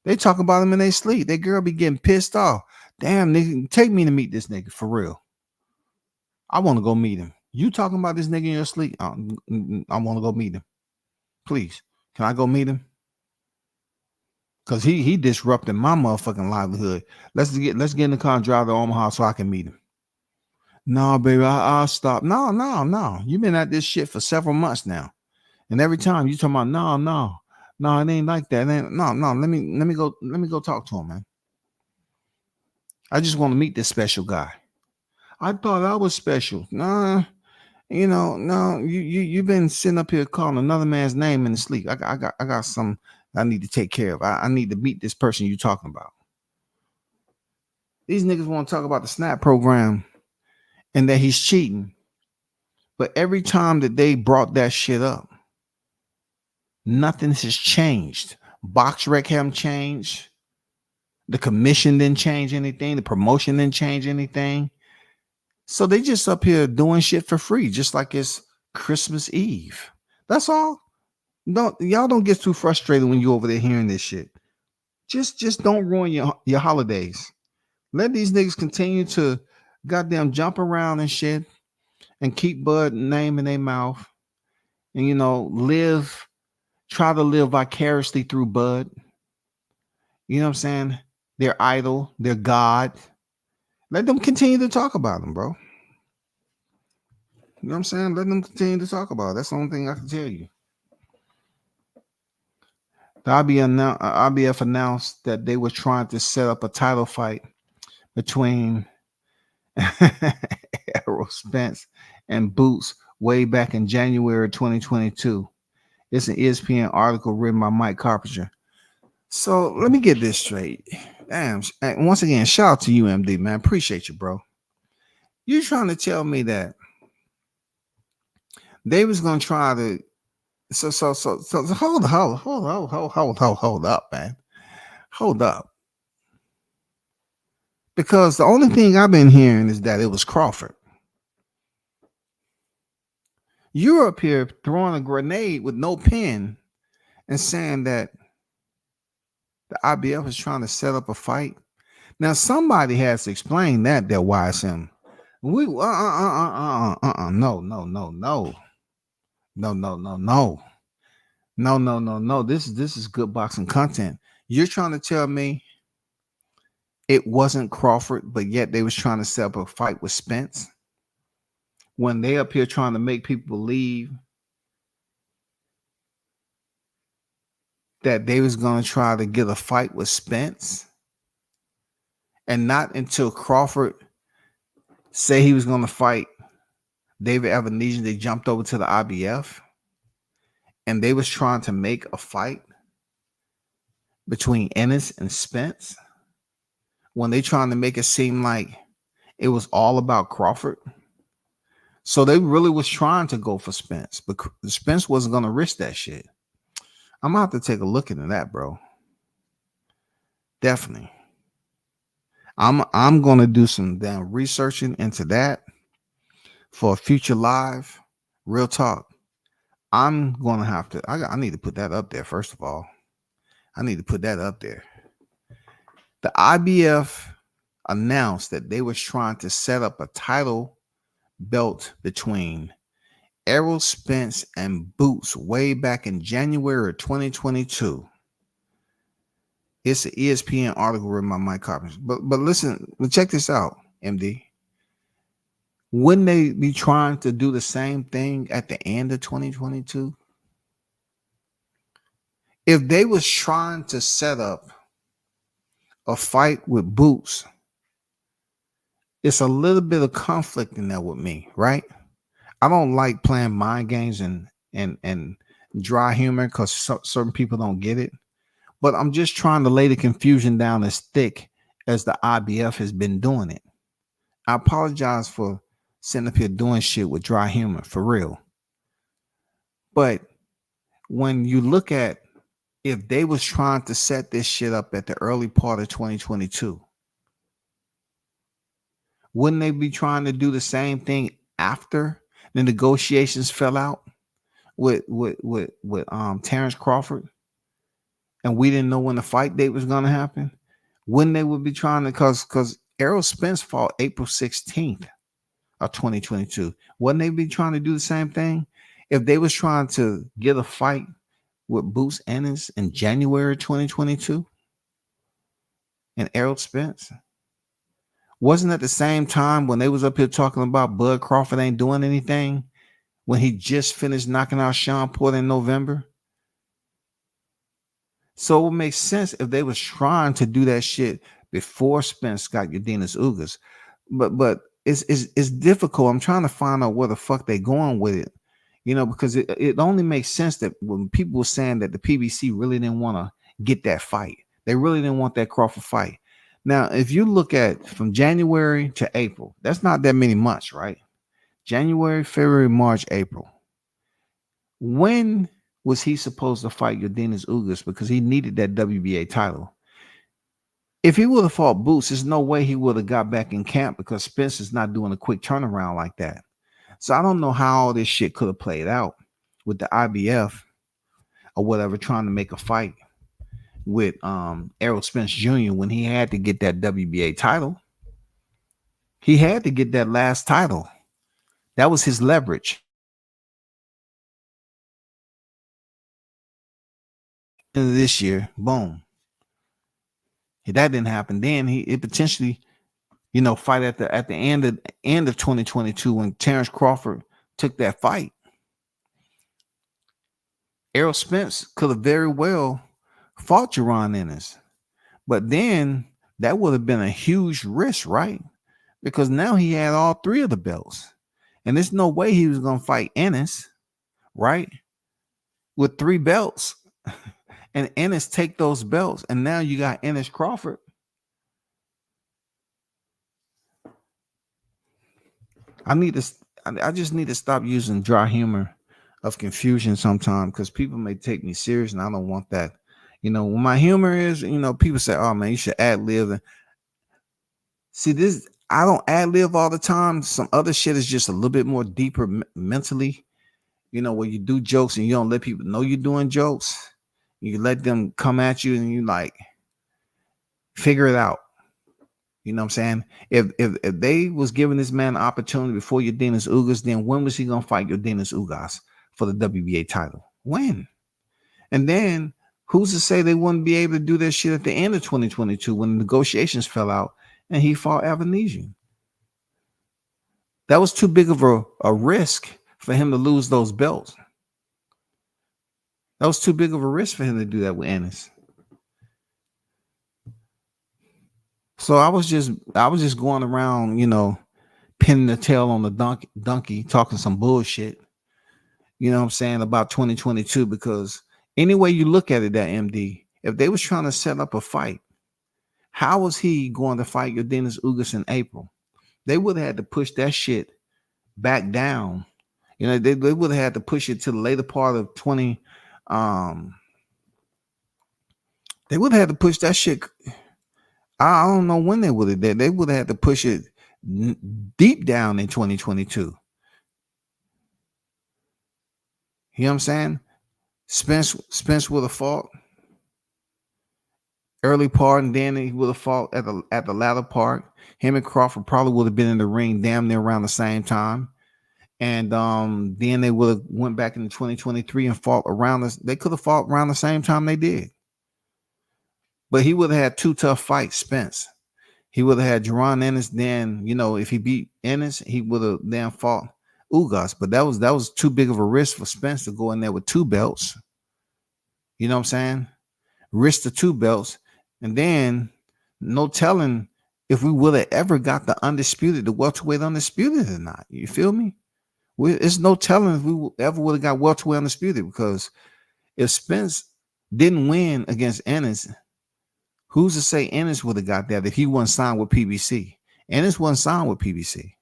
They talk about him in they sleep. That girl be getting pissed off. Damn, nigga, take me to meet this nigga for real. I want to go meet him. You talking about this nigga in your sleep? I want to go meet him. Please, can I go meet him? Cause he disrupting my motherfucking livelihood. Let's get in the car and drive to Omaha so I can meet him. No, baby, I'll stop. No. You've been at this shit for several months now, and every time you talking about no, it ain't like that. No. Let me go talk to him, man. I just want to meet this special guy. I thought I was special. Nah, no. You've been sitting up here calling another man's name in the sleep. I got some I need to take care of. I need to meet this person you're talking about. These niggas want to talk about the SNAP program and that he's cheating. But every time that they brought that shit up, nothing has changed. Box rec haven't changed. The commission didn't change anything. The promotion didn't change anything. So they just up here doing shit for free, just like it's Christmas Eve. That's all. Y'all don't get too frustrated when you over there hearing this shit. Just don't ruin your holidays. Let these niggas continue to goddamn jump around and shit and keep Bud name in their mouth and try to live vicariously through Bud. You know what I'm saying? Their idol, their God. Let them continue to talk about them, bro. You know what I'm saying? Let them continue to talk about it. That's the only thing I can tell you. The IBF announced that they were trying to set up a title fight between Errol Spence and Boots way back in January 2022. It's an ESPN article written by Mike Carpenter. So let me get this straight. Damn. Once again, shout out to you, MD, man. Appreciate you, bro. You trying to tell me that they was gonna try to so hold up, man. Hold up. Because the only thing I've been hearing is that it was Crawford. You're up here throwing a grenade with no pin and saying that the IBF is trying to set up a fight. Now somebody has to explain that YSM. We No. This is good boxing content. You're trying to tell me it wasn't Crawford, but yet they was trying to set up a fight with Spence when they up here trying to make people believe that they was going to try to get a fight with Spence, and not until Crawford say he was going to fight David Evanesian, they jumped over to the IBF, and they was trying to make a fight between Ennis and Spence when they trying to make it seem like it was all about Crawford. So they really was trying to go for Spence, but Spence wasn't gonna risk that shit. I'm gonna have to take a look into that, bro. Definitely. I'm gonna do some damn researching into that for a future live. Real talk. I'm gonna have to. I need to put that up there. First of all, I need to put that up there. The IBF announced that they was trying to set up a title belt between Errol Spence and Boots way back in January of 2022. It's an ESPN article in my mic copies. But listen, check this out, MD. Wouldn't they be trying to do the same thing at the end of 2022? If they was trying to set up a fight with Boots, it's a little bit of conflict in that with me, right? I don't like playing mind games and dry humor because certain people don't get it. But I'm just trying to lay the confusion down as thick as the IBF has been doing it. I apologize for sitting up here doing shit with dry humor, for real. But when you look at if they was trying to set this shit up at the early part of 2022, wouldn't they be trying to do the same thing after the negotiations fell out with Terrence Crawford? And we didn't know when the fight date was going to happen. When they would be trying to, because Errol Spence fought April 16th of 2022. Wouldn't they be trying to do the same thing? If they was trying to get a fight with Boots Ennis in January 2022 and Errol Spence, wasn't at the same time when they was up here talking about Bud Crawford ain't doing anything when he just finished knocking out Sean Porter in November? So it would make sense if they was trying to do that shit before Spence got Yordenis Ugas. But it's difficult. I'm trying to find out where the fuck they going with it. You know, because it only makes sense that when people were saying that the PBC really didn't want to get that fight. They really didn't want that Crawford fight. Now, if you look at from January to April, that's not that many months, right? January, February, March, April. When was he supposed to fight Yordenis Ugas because he needed that WBA title? If he would have fought Boots, there's no way he would have got back in camp because Spence is not doing a quick turnaround like that. So I don't know how all this shit could have played out with the IBF or whatever trying to make a fight with Errol Spence Jr. when he had to get that WBA title. He had to get that last title. That was his leverage. This year, boom. If that didn't happen, then it potentially, fight at the end of 2022 when Terrence Crawford took that fight. Errol Spence could have very well fought Jaron Ennis, but then that would have been a huge risk, right? Because now he had all three of the belts, and there's no way he was gonna fight Ennis, right? With three belts. And Ennis take those belts, and now you got Ennis Crawford. I just need to stop using dry humor of confusion sometimes because people may take me serious, and I don't want that. When my humor is, people say, "Oh man, you should ad lib." See this, I don't ad lib all the time. Some other shit is just a little bit more deeper mentally. Where you do jokes and you don't let people know you're doing jokes. You let them come at you and you like figure it out. You know what I'm saying? If they was giving this man an opportunity before Yordenis Ugas, then when was he gonna fight Yordenis Ugas for the WBA title? When? And then who's to say they wouldn't be able to do that shit at the end of 2022 when the negotiations fell out and he fought Avanesian? That was too big of a risk for him to lose those belts. That was too big of a risk for him to do that with Ennis. So I was just going around, pinning the tail on the donkey, talking some bullshit. You know what I'm saying about 2022? Because any way you look at it, that MD, if they was trying to set up a fight, how was he going to fight Yordenis Ugas in April? They would have had to push that shit back down. You know, they would have had to push it to the later part of 20. They would have had to push that shit. I don't know when they would have did. They would have had to push it deep down in 2022. You know what I'm saying? Spence would have fought early part, and then he would have fought at the latter part. Him and Crawford probably would have been in the ring damn near around the same time. And then they would have went back into 2023 and fought around this. They could have fought around the same time they did. But he would have had two tough fights, Spence. He would have had Jerron Ennis. Then, you know, if he beat Ennis, he would have then fought Ugas. But that was too big of a risk for Spence to go in there with two belts. You know what I'm saying? Risk the two belts. And then no telling if we would have ever got the welterweight undisputed or not. You feel me? It's no telling if we ever would have got welterweight undisputed, because if Spence didn't win against Ennis, who's to say Ennis would have got that if he wasn't signed with PBC? Ennis wasn't signed with PBC.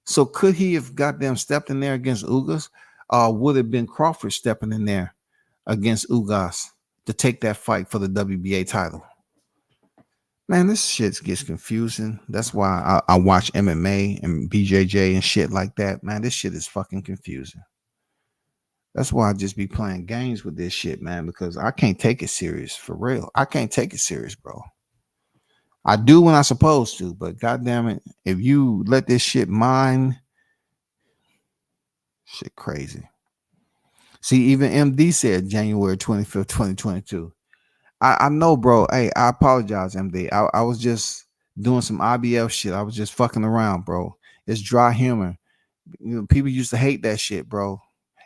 So could he have got them stepped in there against Ugas? Would have been Crawford stepping in there against Ugas to take that fight for the WBA title? Man, this shit gets confusing. That's why I watch MMA and BJJ and shit like that. Man, this shit is fucking confusing. That's why I just be playing games with this shit, man, because I can't take it serious, for real. I can't take it serious, bro. I do when I'm supposed to, but goddamn it, if you let this shit mine, shit crazy. See, even MD said January 25th, 2022. I know, bro. Hey, I apologize, MD. I was just doing some IBF shit. I was just fucking around, bro. It's dry humor. You know, people used to hate that shit, bro.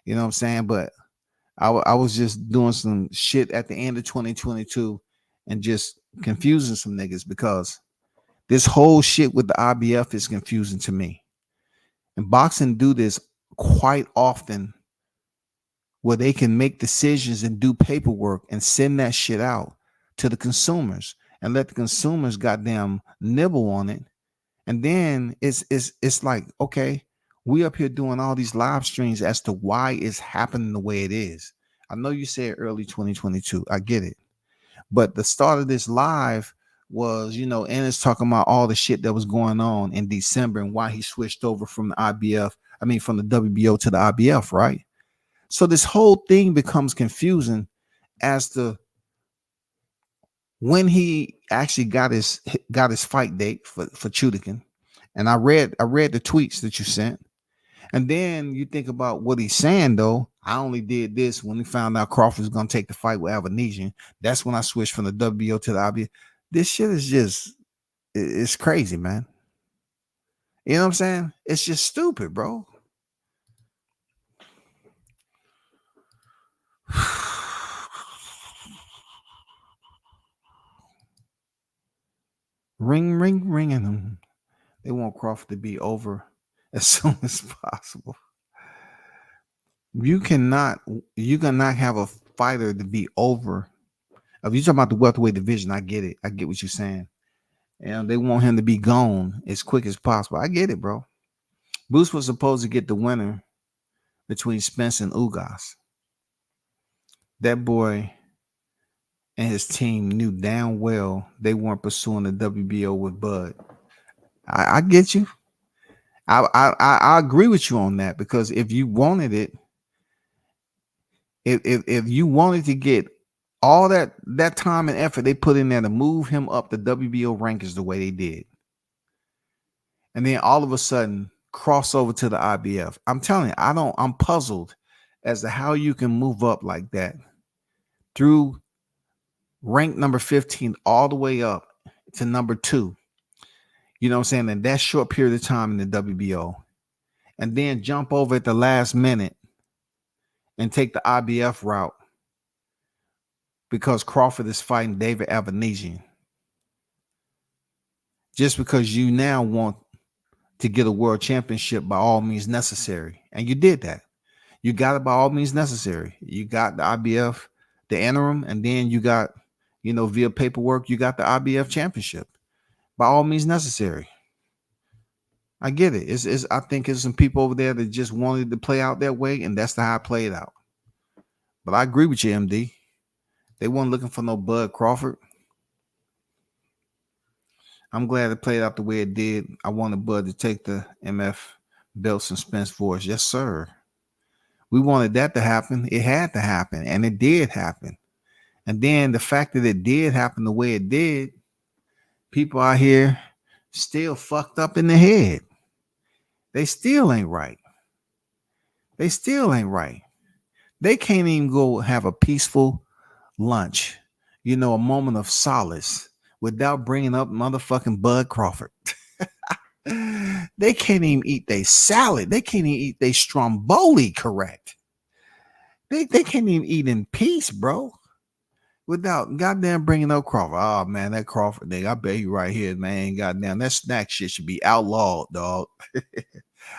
You know what I'm saying? But I was just doing some shit at the end of 2022 and just confusing some niggas, because this whole shit with the IBF is confusing to me. And boxing do this quite often, where they can make decisions and do paperwork and send that shit out to the consumers and let the consumers goddamn nibble on it. And then it's like, okay, we up here doing all these live streams as to why it's happening the way it is. I know you said early 2022. I get it. But the start of this live was, you know, Ennis talking about all the shit that was going on in December and why he switched over from the from the WBO to the IBF, right? So this whole thing becomes confusing as to when he actually got his fight date for Chudikin. And I read the tweets that you sent. And then you think about what he's saying, though. I only did this when he found out Crawford was going to take the fight with Avanesian. That's when I switched from the WBO to the IBF. This shit is just, it's crazy, man. You know what I'm saying? It's just stupid, bro. Ring, ring, ringing them. They want Crawford to be over as soon as possible. You cannot have a fighter to be over. If you're talking about the welterweight division, I get it. I get what you're saying. And they want him to be gone as quick as possible. I get it, bro. Bruce was supposed to get the winner between Spence and Ugas. That boy and his team knew damn well they weren't pursuing the WBO with Bud. I get you. I agree with you on that, because if you wanted it, if you wanted to get all that time and effort they put in there to move him up the WBO rankings the way they did, and then all of a sudden cross over to the IBF, I'm telling you, I'm puzzled as to how you can move up like that through rank number 15 all the way up to number 2. You know what I'm saying? In that short period of time in the WBO, and then jump over at the last minute and take the IBF route because Crawford is fighting David Avanesian. Just because you now want to get a world championship by all means necessary. And you did that. You got it by all means necessary. You got the IBF, the interim, and then you got, via paperwork, you got the IBF championship by all means necessary. I get it. It's I think it's some people over there that just wanted to play out that way, and that's how I played out. But I agree with you, MD. They weren't looking for no Bud Crawford. I'm glad it played out the way it did. I wanted Bud to take the MF belts and Spence for us. Yes, sir. We wanted that to happen. It had to happen, and it did happen. And then the fact that it did happen the way it did, people out here still fucked up in the head. They still ain't right. They still ain't right. They can't even go have a peaceful lunch, a moment of solace without bringing up motherfucking Bud Crawford. They can't even eat their salad. They can't even eat their stromboli correct. They can't even eat in peace, bro, without goddamn bringing up Crawford. Oh, man, that Crawford thing, I bet you right here, man, goddamn, that snack shit should be outlawed, dog.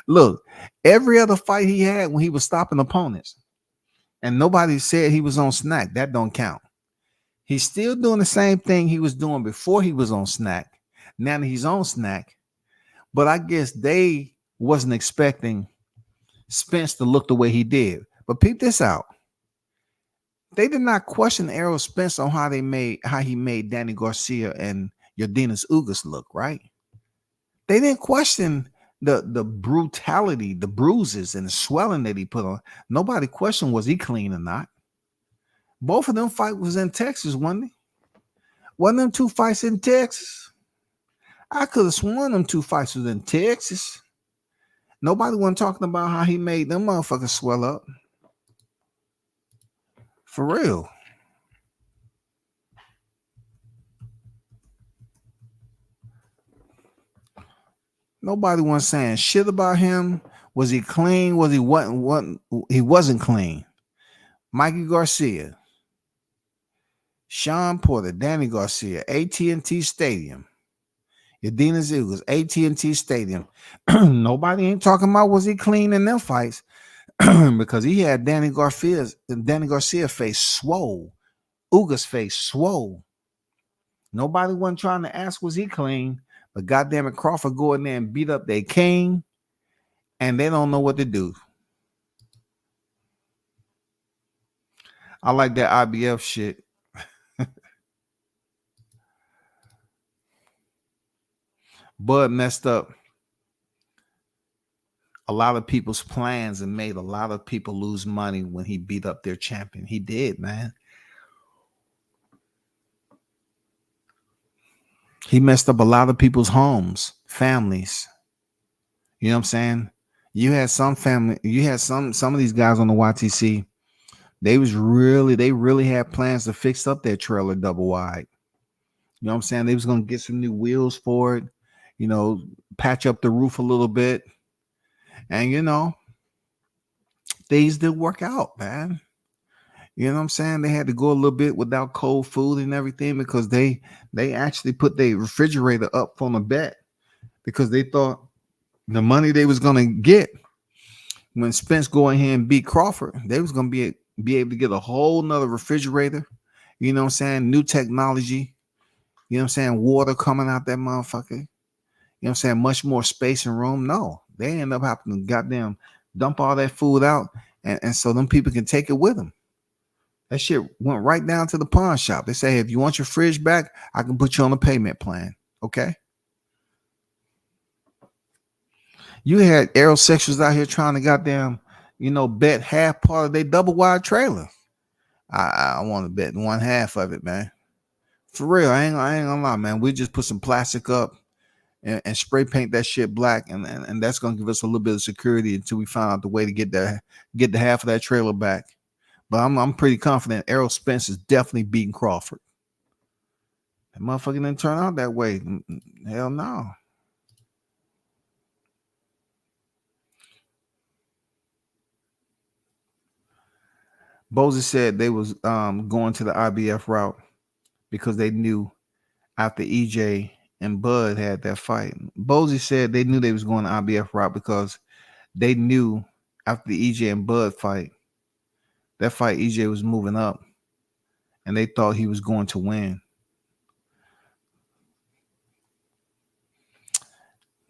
Look, every other fight he had when he was stopping opponents, and nobody said he was on snack, that don't count. He's still doing the same thing he was doing before he was on snack. Now that he's on snack, but I guess they wasn't expecting Spence to look the way he did. But peep this out. They did not question Errol Spence on how he made Danny Garcia and Yordenis Ugas look, right? They didn't question the brutality, the bruises and the swelling that he put on. Nobody questioned was he clean or not. Both of them fights was in Texas, wasn't it? Wasn't them two fights in Texas? I could have sworn them two fights was in Texas. Nobody wasn't talking about how he made them motherfuckers swell up. For real. Nobody was saying shit about him. Was he clean? Was he wasn't? He wasn't clean. Mikey Garcia, Sean Porter, Danny Garcia, AT&T Stadium. Yordenis Ugas, AT&T Stadium. Nobody ain't talking about was he clean in them fights because he had Danny Garcia face swole. Ugas face swole. Nobody wasn't trying to ask was he clean, but goddamn it, Crawford go in there and beat up their king, and they don't know what to do. I like that IBF shit. Bud messed up a lot of people's plans and made a lot of people lose money when he beat up their champion. He did, man. He messed up a lot of people's homes, families. You know what I'm saying? You had some family, you had some of these guys on the YTC. They really had plans to fix up their trailer double wide. You know what I'm saying? They was going to get some new wheels for it, patch up the roof a little bit. And, things did work out, man. You know what I'm saying? They had to go a little bit without cold food and everything because they actually put their refrigerator up on a bet because they thought the money they was going to get when Spence go in here and beat Crawford, they was going to be able to get a whole nother refrigerator. You know what I'm saying? New technology. You know what I'm saying? Water coming out that motherfucker. You know what I'm saying? Much more space and room. No, they end up having to goddamn dump all that food out and so them people can take it with them. That shit went right down to the pawn shop. They say, if you want your fridge back, I can put you on a payment plan. Okay. You had aerosexuals out here trying to goddamn, bet half part of their double wide trailer. I want to bet one half of it, man. For real, I ain't gonna lie, man. We just put some plastic up and spray paint that shit black, and that's gonna give us a little bit of security until we find out the way to get the half of that trailer back. But I'm pretty confident Errol Spence is definitely beating Crawford. That motherfucker didn't turn out that way. Hell no. Bozy said they was going to the IBF route because they knew after EJ and Bud had that fight. Bozy said they knew they was going to IBF route because they knew after the EJ and Bud fight, that fight EJ was moving up, and they thought he was going to win.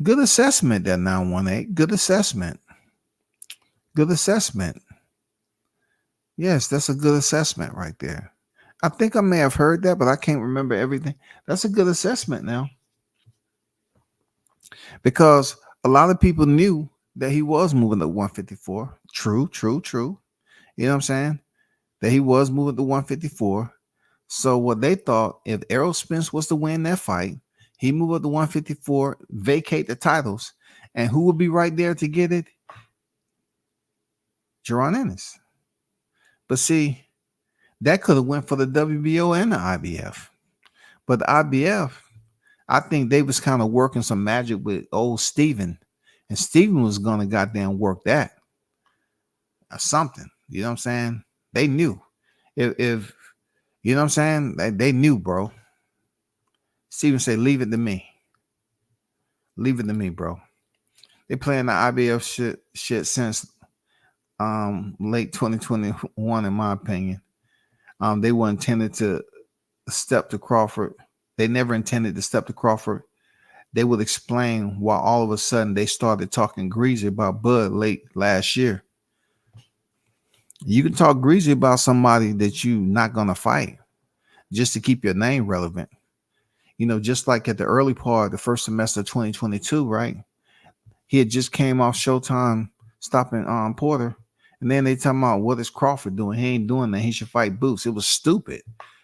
Good assessment, that 918. Good assessment. Good assessment. Yes, that's a good assessment right there. I think I may have heard that, but I can't remember everything. That's a good assessment now. Because a lot of people knew that he was moving to 154. True. You know what I'm saying? That he was moving to 154. So what they thought, if Errol Spence was to win that fight, he moved up to 154, vacate the titles, and who would be right there to get it? Jaron Ennis. But see, that could have went for the WBO and the IBF. But the IBF, I think they was kind of working some magic with old Steven. And Steven was going to goddamn work that. Or something. You know what I'm saying? They knew. If you know what I'm saying? They knew, bro. Steven said, leave it to me. Leave it to me, bro. They playing the IBF shit since late 2021, in my opinion. They were intended to step to Crawford. They never intended to step to Crawford. They would explain why all of a sudden they started talking greasy about Bud late last year. You can talk greasy about somebody that you're not going to fight just to keep your name relevant. You know, just like at the early part, the first semester of 2022, right? He had just came off Showtime stopping Porter. And then they talking about, what is Crawford doing? He ain't doing that. He should fight Boots. It was stupid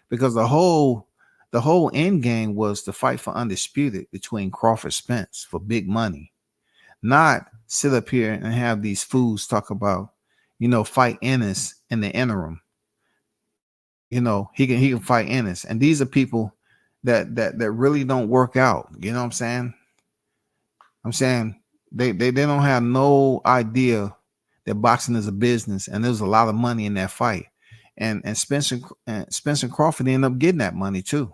because the whole end game was to fight for undisputed between Crawford Spence for big money, not sit up here and have these fools talk about, you know, fight Ennis in the interim. You know, he can fight Ennis. And these are people that really don't work out. You know what I'm saying? I'm saying they don't have no idea that boxing is a business, and there's a lot of money in that fight. And Spence and Crawford end up getting that money too.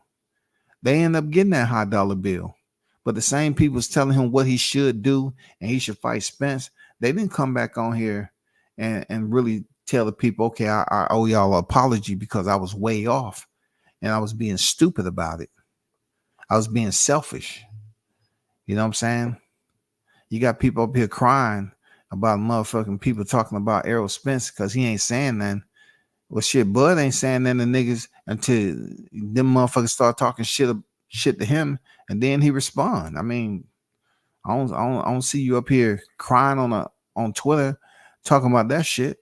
They end up getting that high dollar bill. But the same people's telling him what he should do and he should fight Spence. They didn't come back on here and really tell the people, okay, I owe y'all an apology because I was way off and I was being stupid about it. I was being selfish. You know what I'm saying? You got people up here crying about motherfucking people talking about Errol Spence because he ain't saying nothing. Well, shit, Bud ain't saying nothing to niggas until them motherfuckers start talking shit to him, and then he respond. I mean, I don't see you up here crying on Twitter talking about that shit.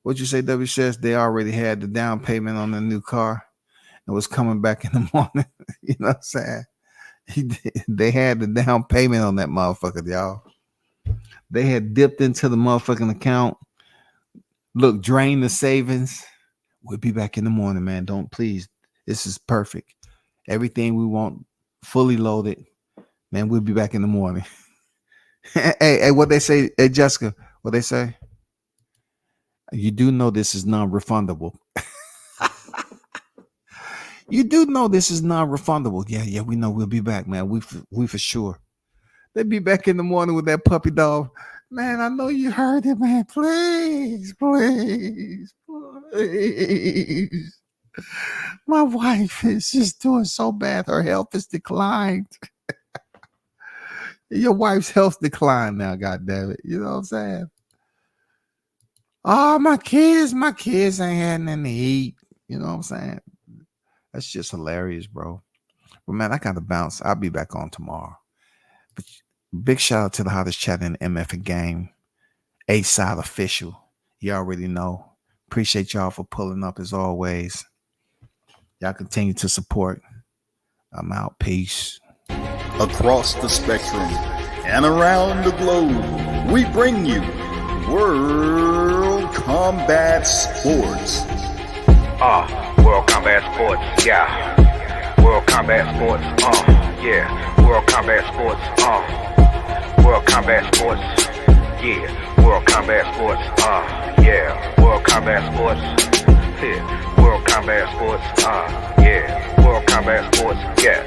What you say, W says they already had the down payment on the new car and was coming back in the morning. You know what I'm saying? They had the down payment on that motherfucker, y'all. They had dipped into the motherfucking account. Look, drain the savings. We'll be back in the morning, man. Don't please. This is perfect. Everything we want fully loaded. Man, we'll be back in the morning. Hey, what they say? Hey, Jessica, what they say? You do know this is non-refundable. You do know this is non-refundable. Yeah, we know we'll be back, man. We for sure. They'll be back in the morning with that puppy dog. Man, I know you heard it, man. Please. My wife is just doing so bad. Her health has declined. Your wife's health declined now, goddammit. You know what I'm saying? Oh, my kids ain't had nothing to eat. You know what I'm saying? That's just hilarious, bro. But man, I gotta bounce. I'll be back on tomorrow. But big shout out to the hottest chat in the MF game. A-Side official. You already know. Appreciate y'all for pulling up as always. Y'all continue to support. I'm out. Peace. Across the spectrum and around the globe, we bring you World Combat Sports. World Combat Sports, yeah. World Combat Sports, yeah. World Combat Sports, World Combat Sports, yeah. World Combat Sports, yeah. World Combat Sports, yeah. World Combat Sports, yeah. World Combat Sports, yeah.